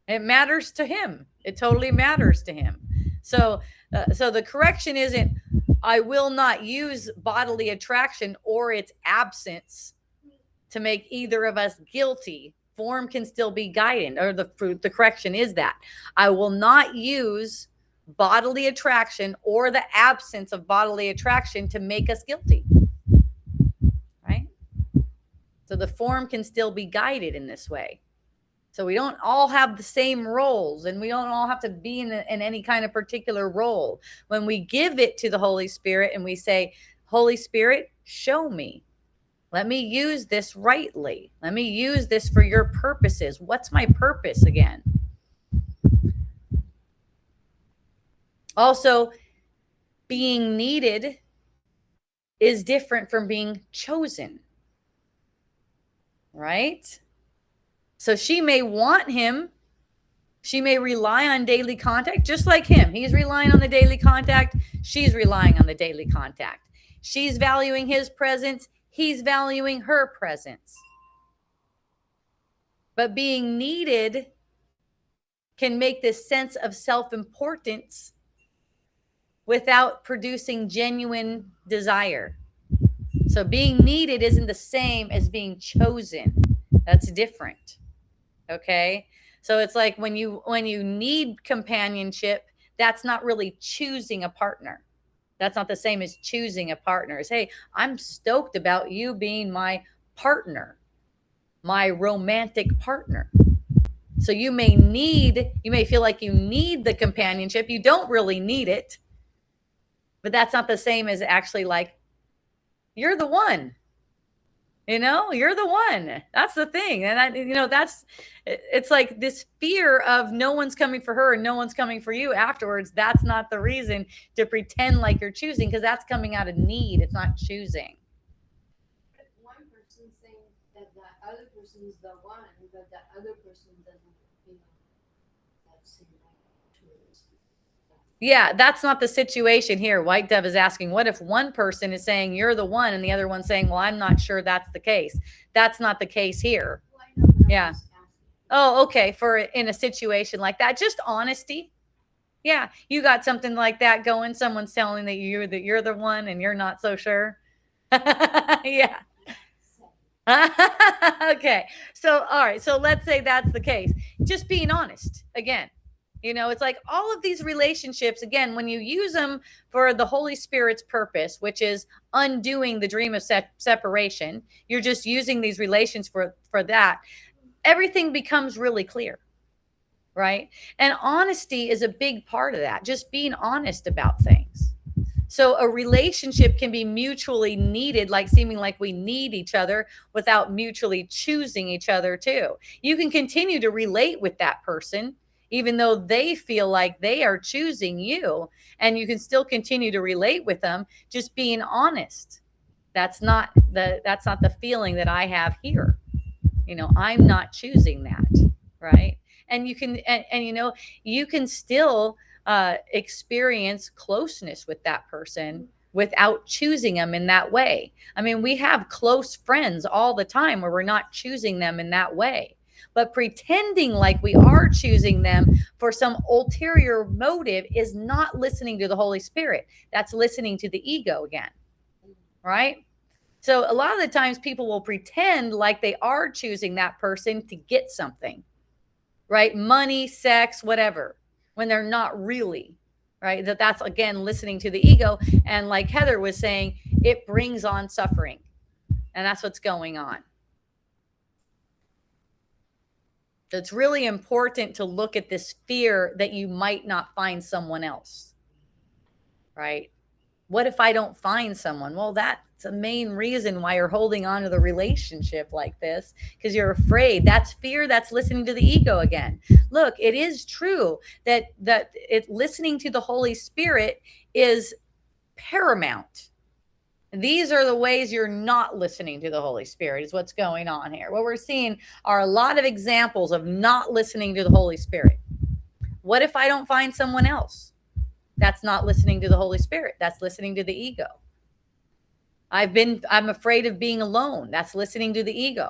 It matters to him. It totally matters to him. So the correction isn't, I will not use bodily attraction or its absence to make either of us guilty. Form can still be guided, or the correction is that I will not use bodily attraction or the absence of bodily attraction to make us guilty. Right? So the form can still be guided in this way. So we don't all have the same roles, and we don't all have to be in any kind of particular role. When we give it to the Holy Spirit and we say, Holy Spirit, show me. Let me use this rightly. Let me use this for your purposes. What's my purpose again? Also, being needed is different from being chosen. Right? So she may want him. She may rely on daily contact, just like him. He's relying on the daily contact. She's relying on the daily contact. She's valuing his presence. He's valuing her presence. But being needed can make this sense of self-importance without producing genuine desire. So being needed isn't the same as being chosen. That's different. Okay. So it's like when you need companionship, that's not really choosing a partner. That's not the same as choosing a partner. It's, hey, I'm stoked about you being my partner, my romantic partner. So you may feel like you need the companionship. You don't really need it, but that's not the same as actually like, you're the one. You're the one. That's the thing. And it's like this fear of no one's coming for her and no one's coming for you afterwards. That's not the reason to pretend like you're choosing, because that's coming out of need. It's not choosing. But one person saying that the other person is the one, but the other person doesn't, that seem like truth. Yeah, that's not the situation here. White Dove is asking, what if one person is saying you're the one and the other one saying, well, I'm not sure that's the case. That's not the case here. Well, I know, but Yeah. I'm just asking. Oh, okay. For in a situation like that, just honesty. Yeah, you got something like that going. Someone's telling that you're the one and you're not so sure. Yeah. Okay. So, all right. So let's say that's the case. Just being honest again. It's like all of these relationships, again, when you use them for the Holy Spirit's purpose, which is undoing the dream of separation, you're just using these relations for that. Everything becomes really clear, right? And honesty is a big part of that, just being honest about things. So a relationship can be mutually needed, like seeming like we need each other without mutually choosing each other too. You can continue to relate with that person even though they feel like they are choosing you, and you can still continue to relate with them, just being honest. That's not the feeling that I have here. I'm not choosing that, right? And you can you can still experience closeness with that person without choosing them in that way. I mean, we have close friends all the time where we're not choosing them in that way. But pretending like we are choosing them for some ulterior motive is not listening to the Holy Spirit. That's listening to the ego again, right? So a lot of the times people will pretend like they are choosing that person to get something, right? Money, sex, whatever, when they're not really, right? That's, again, listening to the ego. And like Heather was saying, it brings on suffering. And that's what's going on. So it's really important to look at this fear that you might not find someone else, right? What if I don't find someone? Well, that's the main reason why you're holding on to the relationship like this, because you're afraid. That's fear. That's listening to the ego again. Look, it is true that listening to the Holy Spirit is paramount. These are the ways you're not listening to the Holy Spirit, is what's going on here. What we're seeing are a lot of examples of not listening to the Holy Spirit. What if I don't find someone else? That's not listening to the Holy Spirit. That's listening to the ego. I'm afraid of being alone. That's listening to the ego,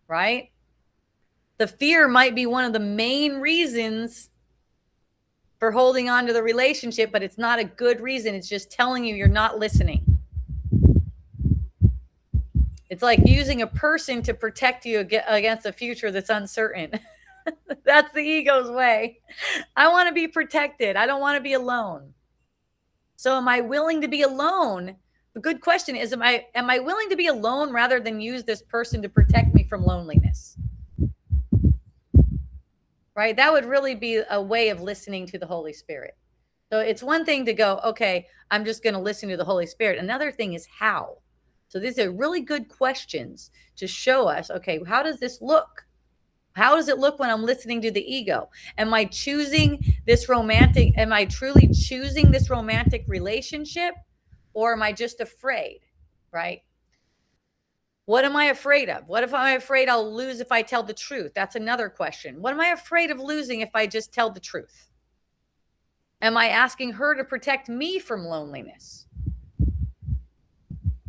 right? The fear might be one of the main reasons for holding on to the relationship, but it's not a good reason. It's just telling you you're not listening. It's like using a person to protect you against a future that's uncertain. That's the ego's way. I want to be protected. I don't want to be alone. So am I willing to be alone? The good question is, am I willing to be alone rather than use this person to protect me from loneliness? Right? That would really be a way of listening to the Holy Spirit. So it's one thing to go, okay, I'm just going to listen to the Holy Spirit. Another thing is how. So these are really good questions to show us, okay, how does this look? How does it look when I'm listening to the ego? Am I truly choosing this romantic relationship, or am I just afraid, right? What am I afraid of? What if I'm afraid I'll lose if I tell the truth? That's another question. What am I afraid of losing if I just tell the truth? Am I asking her to protect me from loneliness?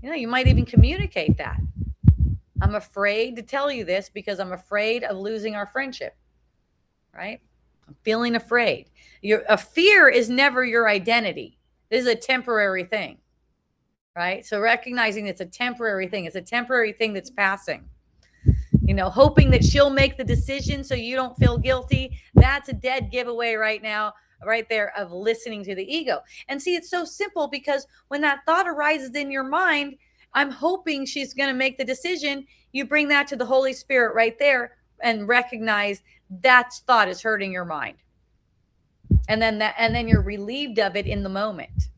You might even communicate that. I'm afraid to tell you this because I'm afraid of losing our friendship, right? I'm feeling afraid. A fear is never your identity. This is a temporary thing, right? So recognizing it's a temporary thing. It's a temporary thing that's passing. Hoping that she'll make the decision so you don't feel guilty. That's a dead giveaway right now, right there, of listening to the ego. And see, it's so simple, because when that thought arises in your mind, I'm hoping she's going to make the decision. You bring that to the Holy Spirit right there and recognize that thought is hurting your mind. And then you're relieved of it in the moment.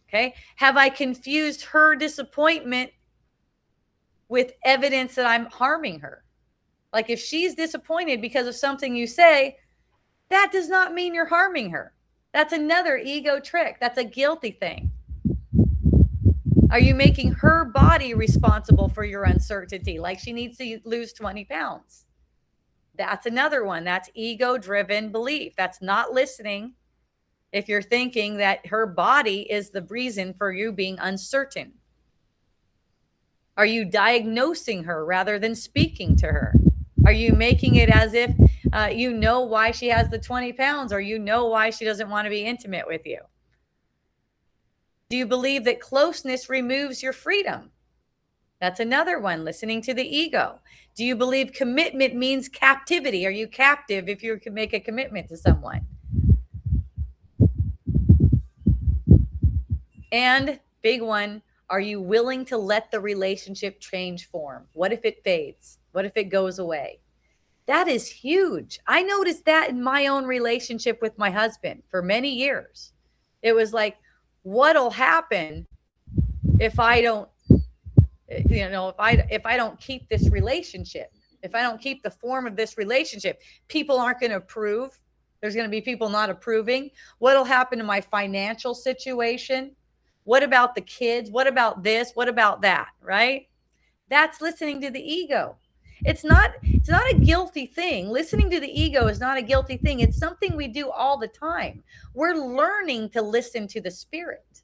Okay. Have I confused her disappointment with evidence that I'm harming her. Like if she's disappointed because of something you say, that does not mean you're harming her. That's another ego trick. That's a guilty thing. Are you making her body responsible for your uncertainty? Like she needs to lose 20 pounds. That's another one. That's ego-driven belief. That's not listening. If you're thinking that her body is the reason for you being uncertain. Are you diagnosing her rather than speaking to her? Are you making it as if you know why she has the 20 pounds or you know why she doesn't want to be intimate with you? Do you believe that closeness removes your freedom? That's another one, listening to the ego. Do you believe commitment means captivity? Are you captive if you can make a commitment to someone? And big one, are you willing to let the relationship change form? What if it fades? What if it goes away? That is huge. I noticed that in my own relationship with my husband for many years. It was like, what'll happen if I don't, if I don't keep this relationship, if I don't keep the form of this relationship, people aren't going to approve. There's going to be people not approving. What'll happen to my financial situation? What about the kids? What about this? What about that? Right? That's listening to the ego. It's not a guilty thing. Listening to the ego is not a guilty thing. It's something we do all the time. We're learning to listen to the spirit,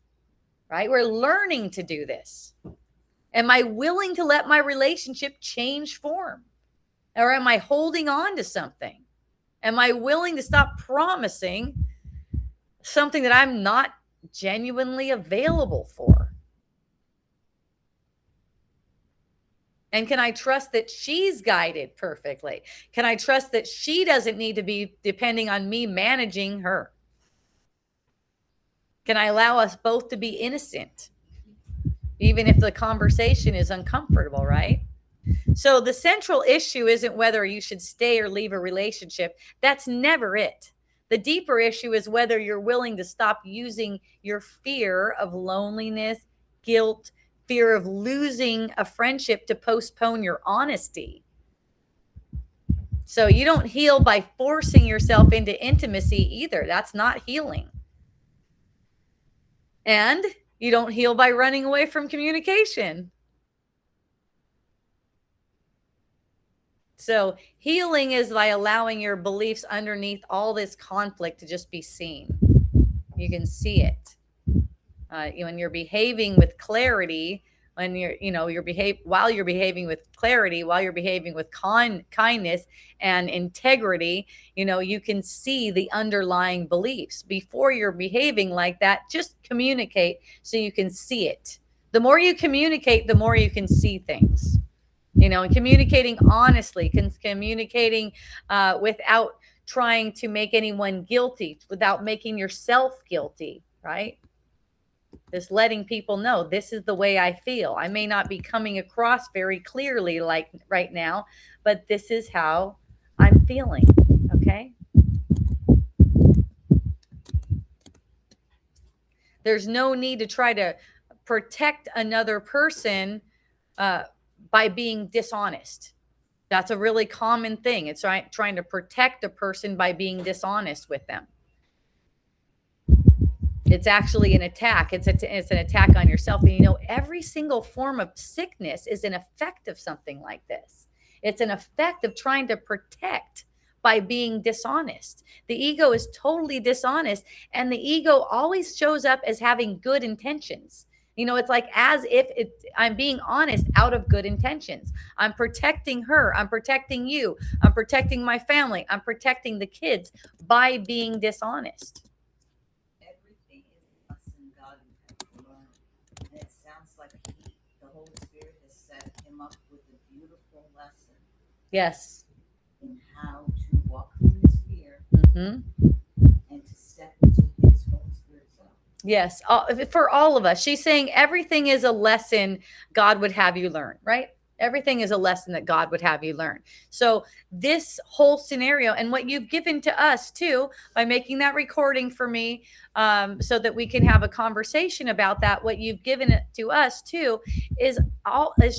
right? We're learning to do this. Am I willing to let my relationship change form? Or am I holding on to something? Am I willing to stop promising something that I'm not genuinely available for? And can I trust that she's guided perfectly? Can I trust that she doesn't need to be depending on me managing her? Can I allow us both to be innocent, even if the conversation is uncomfortable, right? So the central issue isn't whether you should stay or leave a relationship. That's never it. The deeper issue is whether you're willing to stop using your fear of loneliness, guilt, fear of losing a friendship to postpone your honesty. So you don't heal by forcing yourself into intimacy either. That's not healing. And you don't heal by running away from communication. So healing is by allowing your beliefs underneath all this conflict to just be seen. You can see it. When you're behaving with clarity, when while you're behaving with clarity, while you're behaving with kindness and integrity, you can see the underlying beliefs. Before you're behaving like that, just communicate so you can see it. The more you communicate, the more you can see things. And communicating honestly, communicating without trying to make anyone guilty, without making yourself guilty, right? Just letting people know this is the way I feel. I may not be coming across very clearly like right now, but this is how I'm feeling, okay? There's no need to try to protect another person by being dishonest. That's a really common thing. It's trying to protect a person by being dishonest with them. It's actually an attack. It's an attack on yourself. And every single form of sickness is an effect of something like this. It's an effect of trying to protect by being dishonest. The ego is totally dishonest, and the ego always shows up as having good intentions. It's like as if I'm being honest out of good intentions. I'm protecting her. I'm protecting you. I'm protecting my family. I'm protecting the kids by being dishonest. Everything is a lesson God had to learn. And it sounds like the Holy Spirit has set him up with a beautiful lesson. Yes. In how to walk through his fear and to step into his Holy Spirit self. Yes, for all of us. She's saying everything is a lesson God would have you learn, right? Everything is a lesson that God would have you learn. So this whole scenario and what you've given to us too, by making that recording for me, so that we can have a conversation about that, what you've given it to us too, is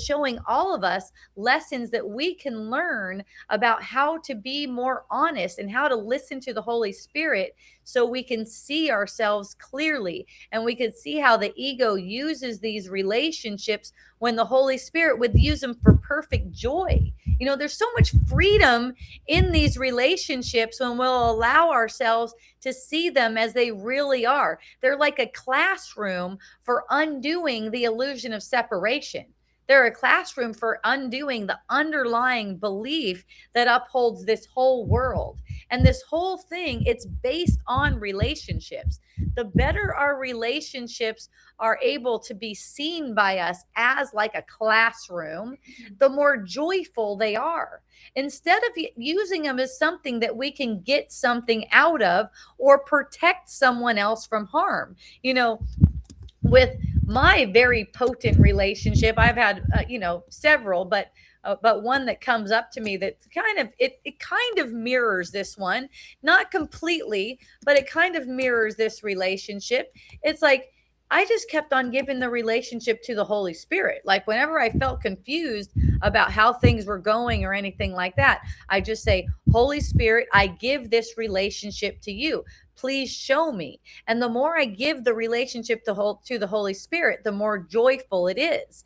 showing all of us lessons that we can learn about how to be more honest and how to listen to the Holy Spirit, so we can see ourselves clearly, and we can see how the ego uses these relationships when the Holy Spirit would use them for perfect joy. There's so much freedom in these relationships when we'll allow ourselves to see them as they really are. They're like a classroom for undoing the illusion of separation. They're a classroom for undoing the underlying belief that upholds this whole world. And this whole thing, it's based on relationships. The better our relationships are able to be seen by us as like a classroom, the more joyful they are. Instead of using them as something that we can get something out of or protect someone else from harm. With my very potent relationship, I've had several, but one that comes up to me that it kind of mirrors this one, not completely, but it kind of mirrors this relationship. It's like I just kept on giving the relationship to the Holy Spirit. Like whenever I felt confused about how things were going or anything like that, I just say, Holy Spirit, I give this relationship to you. Please show me. And the more I give the relationship to the Holy Spirit, the more joyful it is.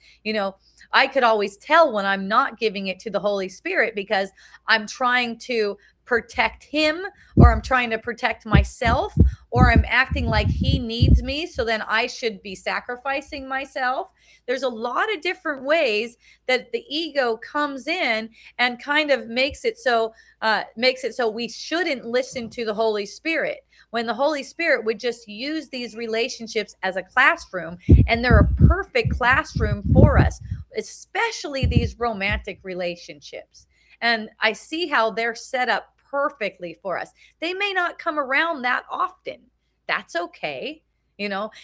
I could always tell when I'm not giving it to the Holy Spirit because I'm trying to protect him, or I'm trying to protect myself, or I'm acting like he needs me, so then I should be sacrificing myself. There's a lot of different ways that the ego comes in and kind of makes it so we shouldn't listen to the Holy Spirit, when the Holy Spirit would just use these relationships as a classroom, and they're a perfect classroom for us, especially these romantic relationships. And I see how they're set up perfectly for us. They may not come around that often. That's okay.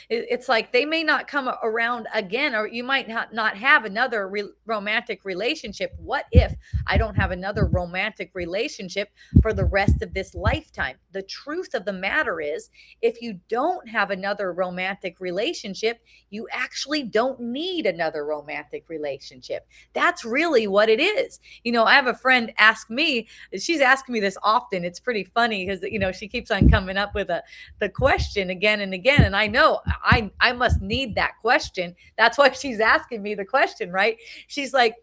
It's like they may not come around again, or you might not have another romantic relationship. What if I don't have another romantic relationship for the rest of this lifetime? The truth of the matter is, if you don't have another romantic relationship, you actually don't need another romantic relationship. That's really what it is. I have a friend ask me, she's asking me this often. It's pretty funny because, she keeps on coming up with the question again and again. And I know I must need that question. That's why she's asking me the question, right? She's like,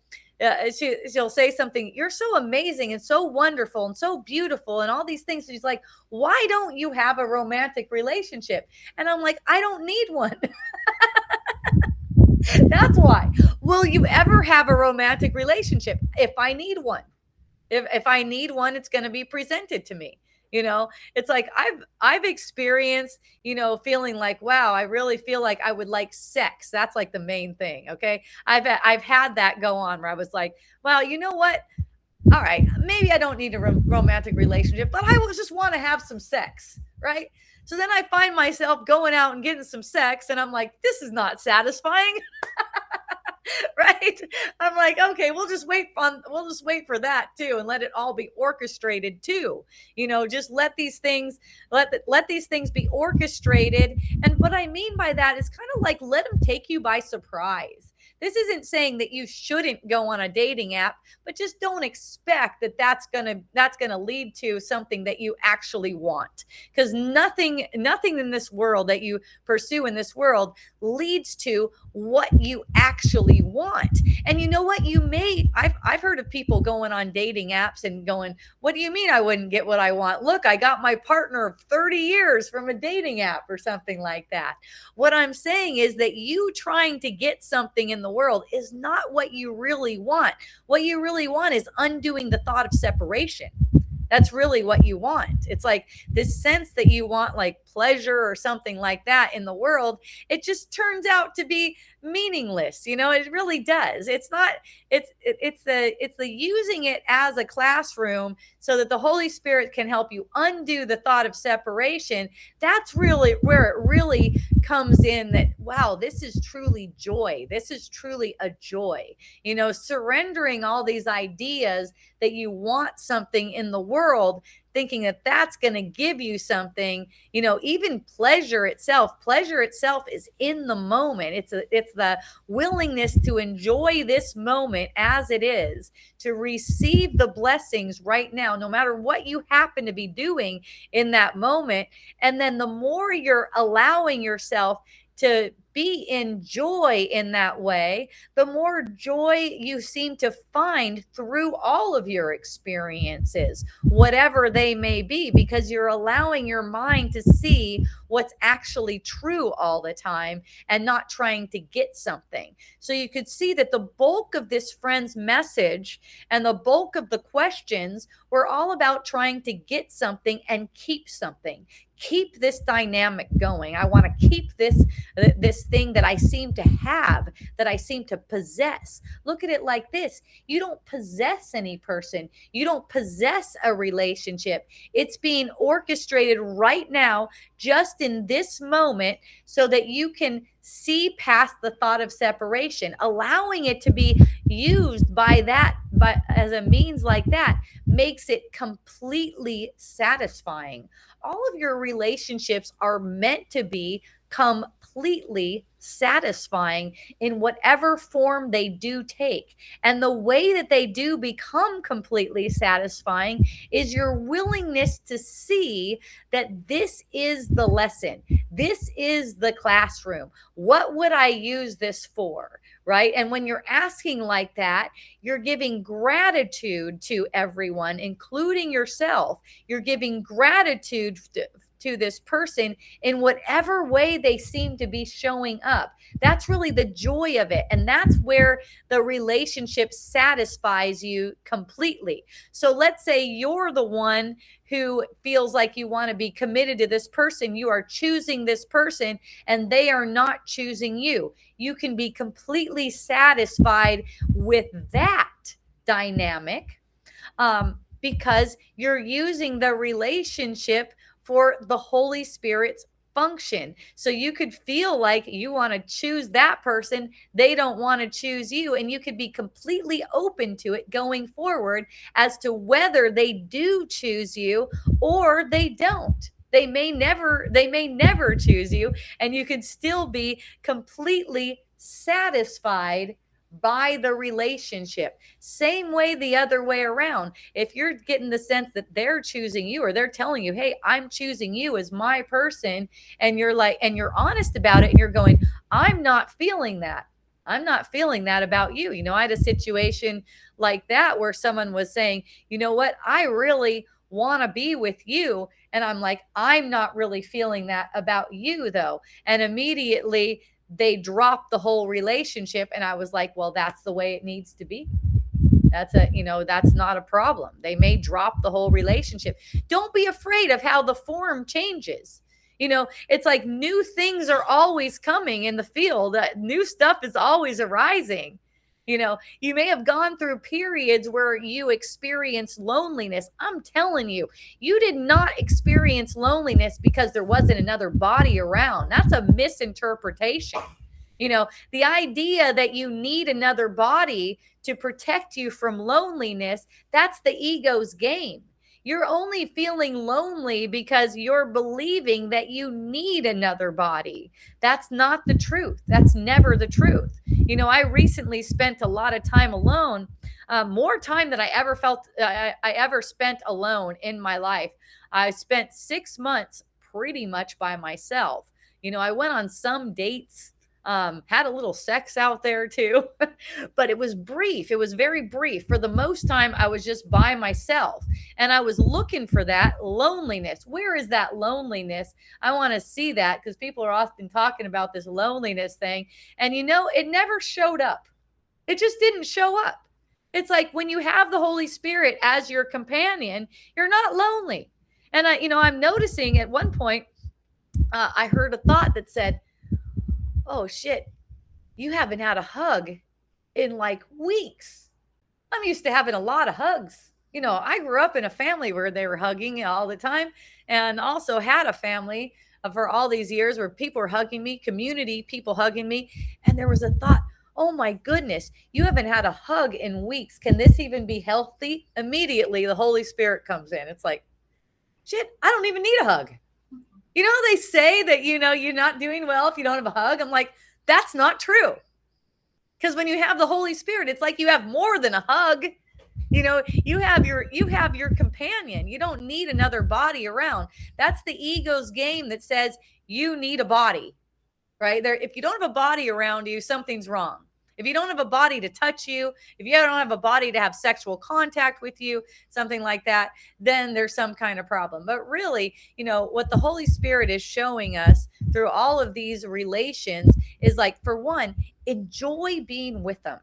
she'll say something, you're so amazing and so wonderful and so beautiful and all these things. She's like, why don't you have a romantic relationship? And I'm like, I don't need one. That's why. Will you ever have a romantic relationship? If I need one. If I need one, it's going to be presented to me. It's like I've experienced, feeling like, wow, I really feel like I would like sex. That's like the main thing. Okay. I've had that go on where I was like, well, you know what? All right, maybe I don't need a romantic relationship, but I just want to have some sex. Right. So then I find myself going out and getting some sex, and I'm like, this is not satisfying. Right? I'm like, okay, we'll just wait for that too, and let it all be orchestrated too. Just let these things be orchestrated. And what I mean by that is kind of like, let them take you by surprise. This isn't saying that you shouldn't go on a dating app, but just don't expect that that's gonna lead to something that you actually want. Because nothing in this world that you pursue in this world leads to what you actually want. And you know what? I've heard of people going on dating apps and going, what do you mean I wouldn't get what I want? Look, I got my partner of 30 years from a dating app or something like that. What I'm saying is that you trying to get something in the world is not what you really want. What you really want is undoing the thought of separation. That's really what you want. It's like this sense that you want like pleasure or something like that in the world. It just turns out to be meaningless. It really does. It's not, it's the using it as a classroom so that the Holy Spirit can help you undo the thought of separation. That's really where it really comes in, that, wow, this is truly joy. This is truly a joy. Surrendering all these ideas that you want something in the world, thinking that that's going to give you something. Even pleasure itself is in the moment. It's the willingness to enjoy this moment as it is, to receive the blessings right now, no matter what you happen to be doing in that moment. And then the more you're allowing yourself to be in joy in that way, the more joy you seem to find through all of your experiences, whatever they may be, because you're allowing your mind to see what's actually true all the time and not trying to get something. So you could see that the bulk of this friend's message and the bulk of the questions were all about trying to get something and keep something. Keep this dynamic going. I want to keep this thing that I seem to have, that I seem to possess. Look at it like this. You don't possess any person. You don't possess a relationship. It's being orchestrated right now, just in this moment, so that you can see past the thought of separation. Allowing it to be used as a means like that makes it completely satisfying. All of your relationships are meant to be completely satisfying in whatever form they do take. And the way that they do become completely satisfying is your willingness to see that this is the lesson. This is the classroom. What would I use this for? Right? And when you're asking like that, you're giving gratitude to everyone, including yourself. You're giving gratitude to this person in whatever way they seem to be showing up. That's really the joy of it. And that's where the relationship satisfies you completely. So let's say you're the one who feels like you want to be committed to this person. You are choosing this person and they are not choosing you. You can be completely satisfied with that dynamic because you're using the relationship for the Holy Spirit's function. So you could feel like you want to choose that person, they don't want to choose you, and you could be completely open to it going forward as to whether they do choose you or they don't. They may never choose you, and you could still be completely satisfied by the relationship. Same way the other way around. If you're getting the sense that they're choosing you, or they're telling you, hey, I'm choosing you as my person, and you're like, and you're honest about it, and you're going, I'm not feeling that. I'm not feeling that about you. I had a situation like that where someone was saying, you know what, I really want to be with you. And I'm like, I'm not really feeling that about you though. And immediately they dropped the whole relationship. And I was like, well, that's the way it needs to be. That's not a problem. They may drop the whole relationship. Don't be afraid of how the form changes. It's like new things are always coming in the field. New stuff is always arising. You may have gone through periods where you experienced loneliness. I'm telling you, you did not experience loneliness because there wasn't another body around. That's a misinterpretation. The idea that you need another body to protect you from loneliness, that's the ego's game. You're only feeling lonely because you're believing that you need another body. That's not the truth. That's never the truth. I recently spent a lot of time alone, more time than I ever spent alone in my life. I spent 6 months pretty much by myself. I went on some dates, had a little sex out there too, but it was brief. It was very brief. For the most time, I was just by myself, and I was looking for that loneliness. Where is that loneliness? I want to see that, because people are often talking about this loneliness thing, and it never showed up. It just didn't show up. It's like when you have the Holy Spirit as your companion, you're not lonely. And I'm noticing at one point, I heard a thought that said, "Oh shit, you haven't had a hug in like weeks." I'm used to having a lot of hugs. I grew up in a family where they were hugging all the time, and also had a family for all these years where people were hugging me, community people hugging me. And there was a thought, oh my goodness, you haven't had a hug in weeks. Can this even be healthy? Immediately, the Holy Spirit comes in. It's like, shit, I don't even need a hug. They say that, you're not doing well if you don't have a hug. I'm like, that's not true. Because when you have the Holy Spirit, it's like you have more than a hug. You have your companion. You don't need another body around. That's the ego's game that says you need a body, right? If you don't have a body around you, something's wrong. If you don't have a body to touch you, if you don't have a body to have sexual contact with you, something like that, then there's some kind of problem. But really, what the Holy Spirit is showing us through all of these relations is like, for one, enjoy being with them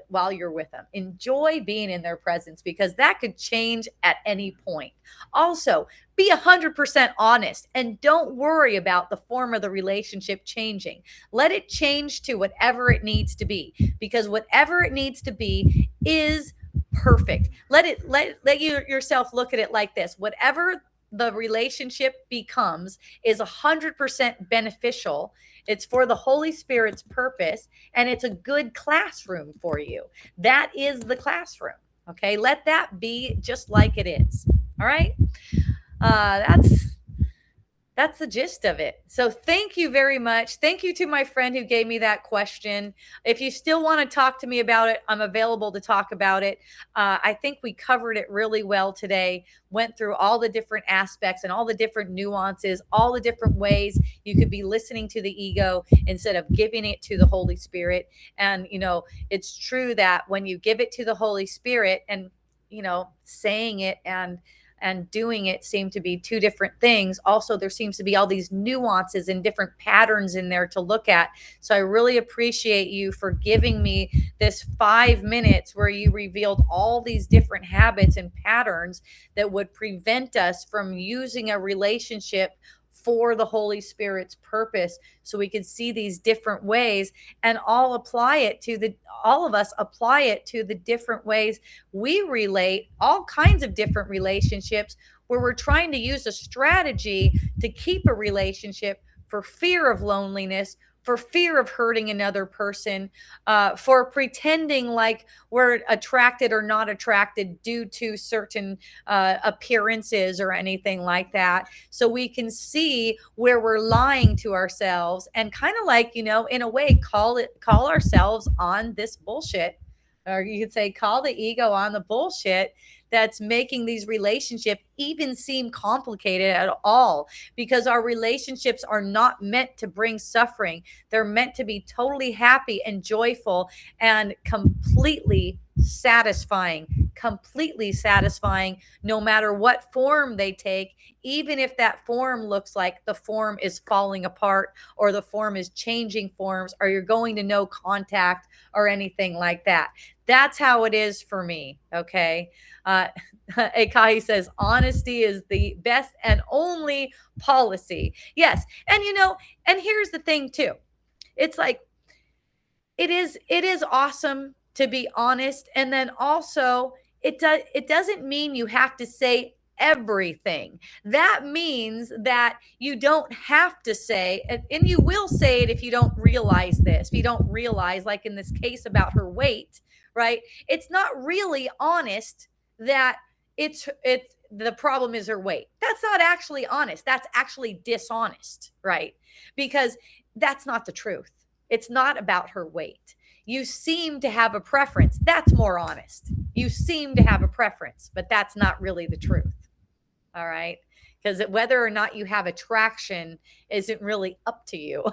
while you're with them. Enjoy being in their presence, because that could change at any point. Also, be 100% honest and don't worry about the form of the relationship changing. Let it change to whatever it needs to be, because whatever it needs to be is perfect. Let yourself look at it like this. Whatever the relationship becomes is 100% beneficial. It's for the Holy Spirit's purpose, and it's a good classroom for you. That is the classroom. Okay, let that be just like it is. All right. That's the gist of it. So thank you very much. Thank you to my friend who gave me that question. If you still want to talk to me about it, I'm available to talk about it. I think we covered it really well today, went through all the different aspects and all the different nuances, all the different ways you could be listening to the ego instead of giving it to the Holy Spirit. And, it's true that when you give it to the Holy Spirit and, saying it and doing it seem to be two different things. Also, there seems to be all these nuances and different patterns in there to look at. So I really appreciate you for giving me this 5 minutes where you revealed all these different habits and patterns that would prevent us from using a relationship for the Holy Spirit's purpose, so we could see these different ways and all of us apply it to the different ways we relate, all kinds of different relationships where we're trying to use a strategy to keep a relationship for fear of loneliness, for fear of hurting another person, for pretending like we're attracted or not attracted due to certain appearances or anything like that. So we can see where we're lying to ourselves and kind of like, in a way, call ourselves on this bullshit. Or you could say, call the ego on the bullshit that's making these relationships even seem complicated at all, because our relationships are not meant to bring suffering. They're meant to be totally happy and joyful and completely satisfying, no matter what form they take, even if that form looks like the form is falling apart or the form is changing forms or you're going to no contact or anything like that. That's how it is for me. Okay. Akai says honesty is the best and only policy. Yes. And and here's the thing too. It's like, it is awesome to be honest. And then also it doesn't mean you have to say everything. That means that you don't have to say, and you will say it if you don't realize this. If you don't realize, like in this case about her weight, right? It's not really honest that it's the problem is her weight. That's not actually honest. That's actually dishonest, right? Because that's not the truth. It's not about her weight. You seem to have a preference. That's more honest. You seem to have a preference, but that's not really the truth. All right? Because whether or not you have attraction isn't really up to you.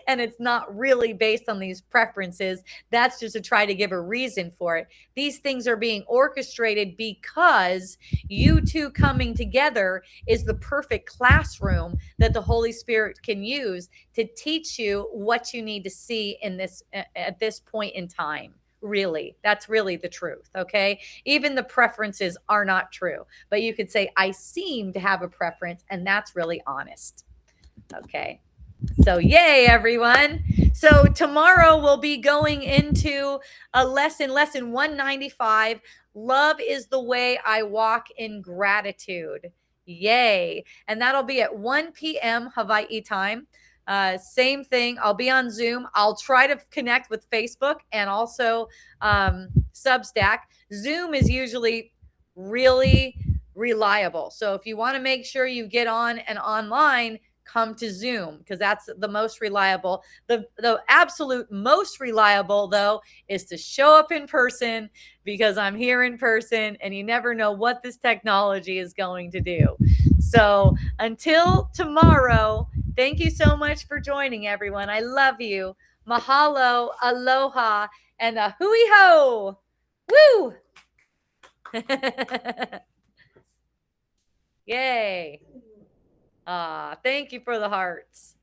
And it's not really based on these preferences. That's just to try to give a reason for it. These things are being orchestrated because you two coming together is the perfect classroom that the Holy Spirit can use to teach you what you need to see in this at this point in time. really. That's really the truth. Okay. Even the preferences are not true, but you could say, I seem to have a preference, and that's really honest. Okay. So, yay, everyone. So, tomorrow we'll be going into a lesson 195. Love is the way I walk in gratitude. Yay. And that'll be at 1 p.m. Hawaii time. Same thing. I'll be on Zoom. I'll try to connect with Facebook and also Substack. Zoom is usually really reliable. So if you want to make sure you get on and online, come to Zoom, because that's the most reliable. The absolute most reliable, though, is to show up in person, because I'm here in person and you never know what this technology is going to do. So until tomorrow, thank you so much for joining, everyone. I love you. Mahalo, aloha, and a hui ho. Woo! Yay. Thank you for the hearts.